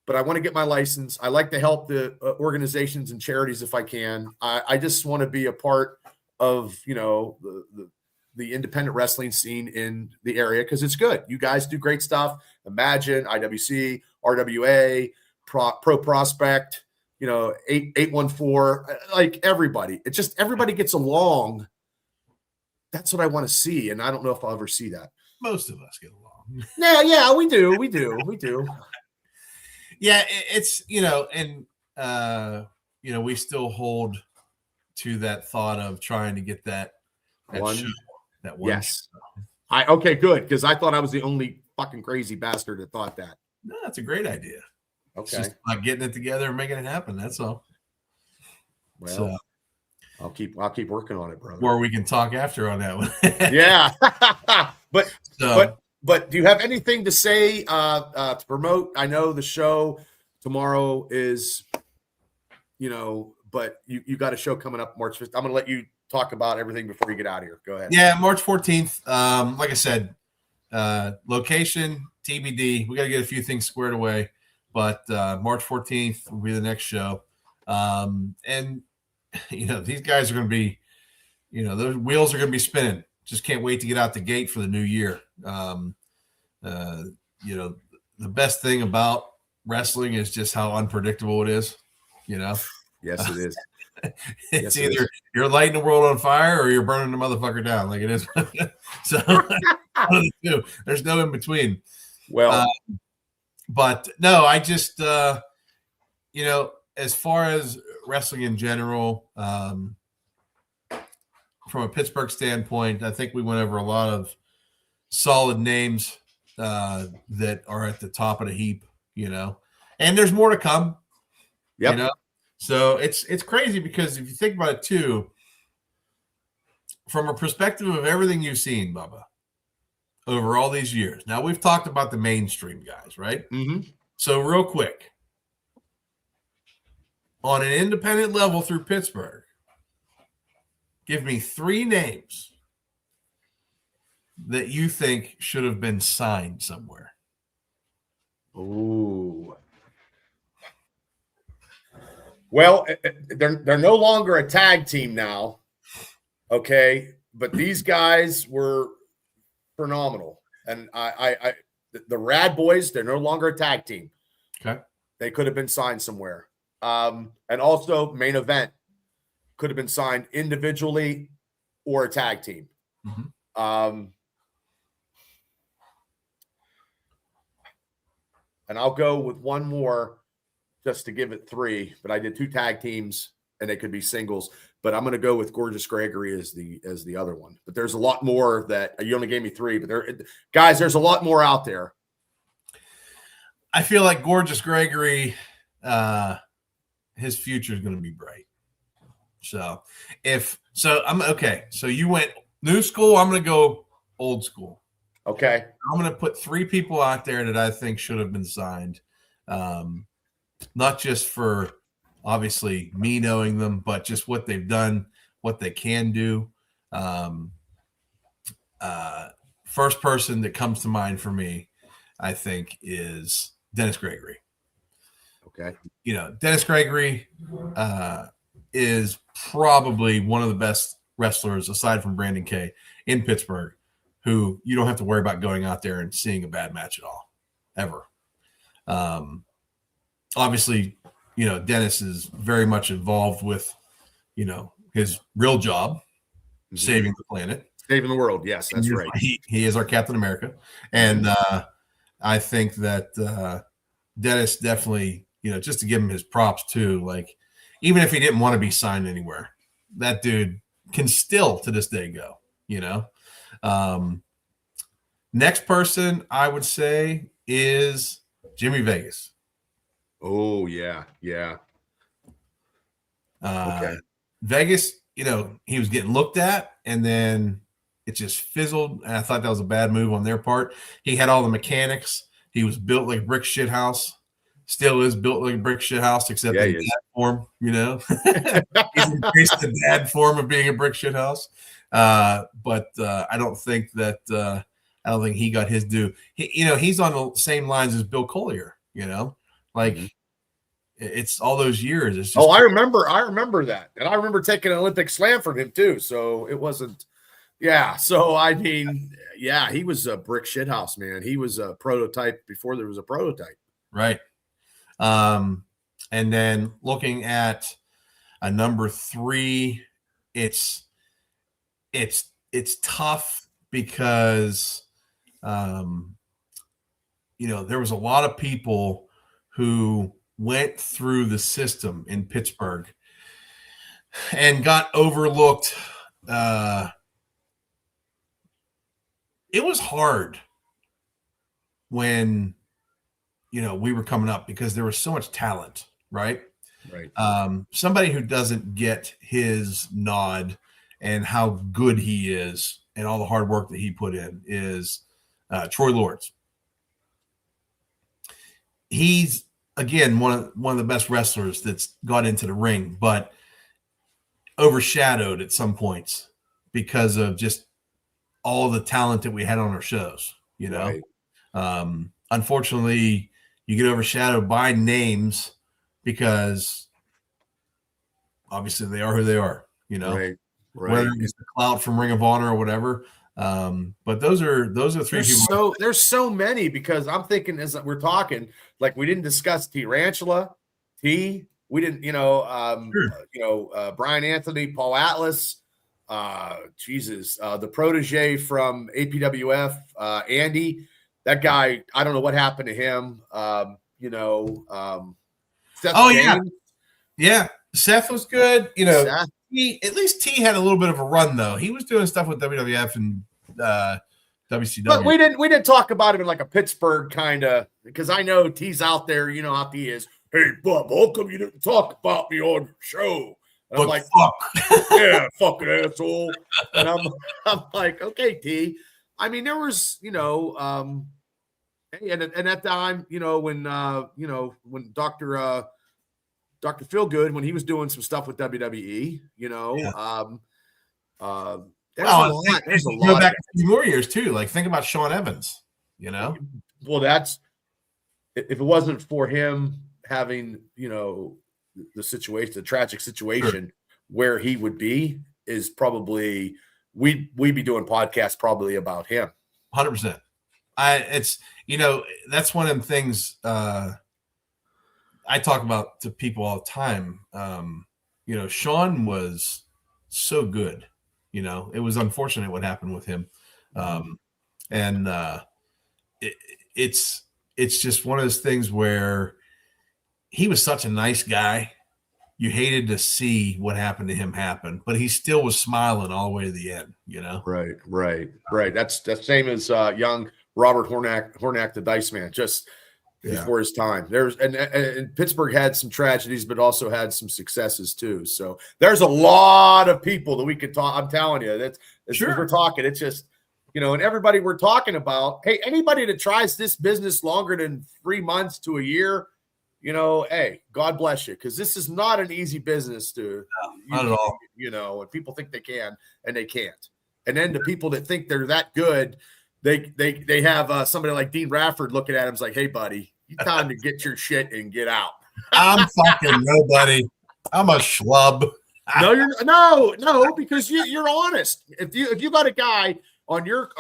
But I want to get my license. I like to help the organizations and charities if I can. I just want to be a part of, the independent wrestling scene in the area because it's good. You guys do great stuff. Imagine, IWC, RWA, Pro Prospect, 814, like everybody. It's just everybody gets along. That's what I want to see, and I don't know if I'll ever see that. Most of us get along. Yeah, we do. Yeah, it's, we still hold to that thought of trying to get that one. Yes. Okay, good. Because I thought I was the only fucking crazy bastard that thought that. No, that's a great idea. Okay. It's just like getting it together and making it happen. That's all. Well, I'll keep working on it, brother. Or we can talk after on that one. Yeah. But do you have anything to say to promote? I know the show tomorrow is, but you got a show coming up March 5th. I'm going to let you talk about everything before you get out of here. Go ahead. Yeah, March 14th. Like I said, location, TBD. We got to get a few things squared away, but March 14th will be the next show. And, these guys are going to be, those wheels are going to be spinning. Just can't wait to get out the gate for the new year. The best thing about wrestling is just how unpredictable it is. Yes, it is. It's either you're lighting the world on fire or you're burning the motherfucker down, like it is. So there's no in between. Well, but no, I just as far as wrestling in general, from a Pittsburgh standpoint, I think we went over a lot of solid names that are at the top of the heap, and there's more to come. Yep. So it's crazy because if you think about it too, from a perspective of everything you've seen, Bubba, over all these years. Now we've talked about the mainstream guys, right? Mm-hmm. So real quick, on an independent level through Pittsburgh, give me 3 names that you think should have been signed somewhere. Ooh. Well, they're no longer a tag team now, okay? But these guys were phenomenal, and the Rad Boys, they're no longer a tag team. Okay, they could have been signed somewhere, and also Main Event could have been signed individually or a tag team. Mm-hmm. And I'll go with one more just to give it 3, but I did 2 tag teams and they could be singles, but I'm going to go with Gorgeous Gregory as the other one. But there's a lot more that you only gave me 3, but there's a lot more out there. I feel like Gorgeous Gregory, his future is going to be bright. So I'm okay. So you went new school. I'm going to go old school. Okay. I'm going to put 3 people out there that I think should have been signed. Not just for obviously me knowing them, but just what they've done, what they can do. First person that comes to mind for me, I think, is Dennis Gregory. Okay. Dennis Gregory is probably one of the best wrestlers, aside from Brandon Kay, in Pittsburgh, who you don't have to worry about going out there and seeing a bad match at all, ever. Obviously, Dennis is very much involved with, his real job, saving the planet. Saving the world. Yes, that's right. He is our Captain America. And I think that Dennis definitely, just to give him his props too, like, even if he didn't want to be signed anywhere, that dude can still to this day go, Next person I would say is Jimmy Vegas. Oh, yeah. Yeah. Okay. Vegas, he was getting looked at, and then it just fizzled. And I thought that was a bad move on their part. He had all the mechanics. He was built like a brick shit house. Still is built like a brick shit house, except in dad form, He's increased the dad form of being a brick shit house. But I don't think he got his due. He's on the same lines as Bill Collier, it's all those years. It's just I remember that. And I remember taking an Olympic slam from him too. So it wasn't, yeah. So, I mean, yeah, he was a brick shit house, man. He was a prototype before there was a prototype. Right. And then looking at a number 3, it's tough because, there was a lot of people who went through the system in Pittsburgh and got overlooked. It was hard when, we were coming up because there was so much talent, right? Right. Somebody who doesn't get his nod and how good he is and all the hard work that he put in is Troy Lords. He's, again, one of the best wrestlers that's got into the ring, but overshadowed at some points because of just all the talent that we had on our shows, Right. Unfortunately, you get overshadowed by names because obviously they are who they are, Right. Whether it's the clout from Ring of Honor or whatever. But those are 3 people. There's so many, because I'm thinking as we're talking, like, we didn't discuss Tarantula, we didn't, Brian Anthony, Paul Atlas, the protege from APWF, Andy, that guy, I don't know what happened to him. Seth James. Yeah. Seth was good. Seth. At least T had a little bit of a run though. He was doing stuff with WWF and WCW. But we didn't talk about him in like a Pittsburgh kind of, because I know T's out there, how T is. Hey, Bob, how come you didn't talk about me on your show? And I'm like, fuck. Yeah, fucking asshole. And I'm like, okay, T. I mean, there was, and at that time, when Dr. Feelgood, when he was doing some stuff with WWE, there's a lot. There's a lot. Go back a few more years too. Like, think about Sean Evans. Well, that's, if it wasn't for him having, the situation, the tragic situation where he would be, is probably we'd be doing podcasts probably about him. 100%. That's one of them things I talk about to people all the time. Sean was so good. It was unfortunate what happened with him. It's just one of those things where he was such a nice guy. You hated to see what happened to him happen, but he still was smiling all the way to the end, Right. That's same as young Robert Hornak, the Dice Man, just before his time. And Pittsburgh had some tragedies, but also had some successes too. So there's a lot of people that we could talk. I'm telling you, that's sure. We're talking. It's just, and everybody we're talking about, hey, anybody that tries this business longer than 3 months to a year, hey, God bless you, because this is not an easy business to, not at all. And people think they can and they can't. And then the people that think they're that good, they have somebody like Dean Radford looking at him like, hey, buddy, it's time to get your shit and get out. I'm fucking nobody. I'm a schlub. No, no, because you're honest. If you got a guy on your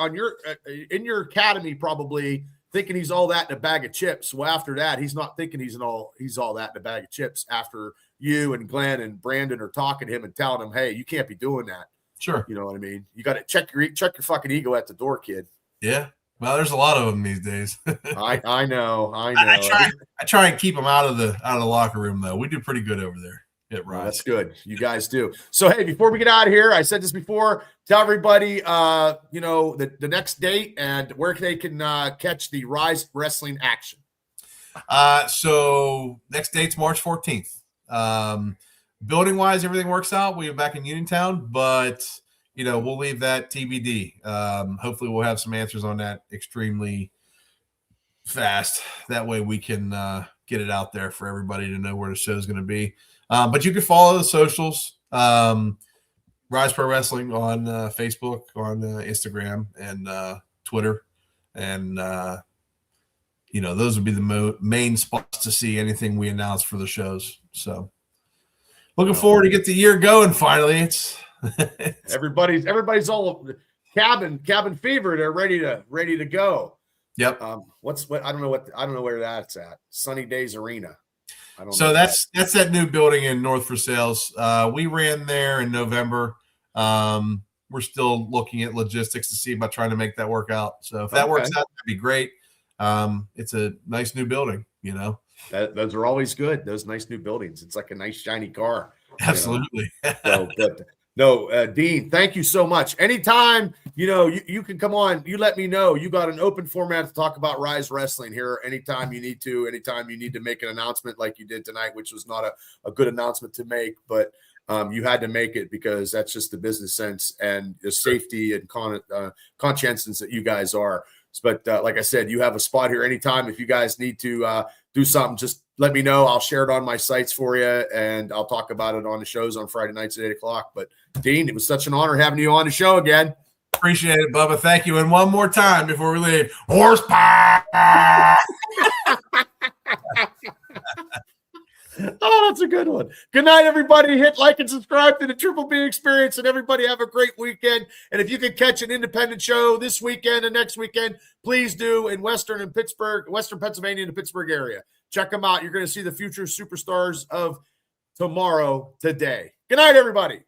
in your academy probably thinking he's all that in a bag of chips, well, after that he's not thinking he's all that in a bag of chips. After you and Glenn and Brandon are talking to him and telling him, hey, you can't be doing that. Sure, you know what I mean. You got to check your fucking ego at the door, kid. Yeah. Well, there's a lot of them these days. I know. I try and keep them out of the locker room though. We do pretty good over there at Ryse. That's good. You guys do. So hey, before we get out of here, I said this before. Tell everybody, the next date and where they can catch the Ryse wrestling action. So next date's March 14th. Building wise, everything works out. We're back in Uniontown, but we'll leave that TBD. Hopefully we'll have some answers on that extremely fast. That way we can get it out there for everybody to know where the show is going to be. But you can follow the socials, Ryse Pro Wrestling on Facebook, on Instagram, and Twitter. And, those would be the main spots to see anything we announce for the shows. So looking forward to get the year going finally. It's everybody's all cabin fever. They're ready to go. Yep. I don't know where that's at. Sunny Days Arena. So that's that new building in North for Sales. We ran there in November. We're still looking at logistics to see about trying to make that work out. So if that works out, that'd be great. It's a nice new building, those are always good. Those nice new buildings. It's like a nice shiny car. Absolutely. Dean, thank you so much. Anytime, you can come on, you let me know. You got an open format to talk about Ryse Wrestling here anytime you need to make an announcement like you did tonight, which was not a good announcement to make, but you had to make it because that's just the business sense and the safety and conscientious that you guys are. But like I said, you have a spot here anytime. If you guys need to do something, just let me know. I'll share it on my sites for you, and I'll talk about it on the shows on Friday nights at 8 o'clock. But, Dean, it was such an honor having you on the show again. Appreciate it, Bubba. Thank you. And one more time before we leave, horsepower. Oh, that's a good one. Good night, everybody. Hit like and subscribe to the Triple B Experience, and everybody have a great weekend. And if you can catch an independent show this weekend and next weekend, please do in Western Pennsylvania and the Pittsburgh area. Check them out. You're going to see the future superstars of tomorrow today. Good night, everybody.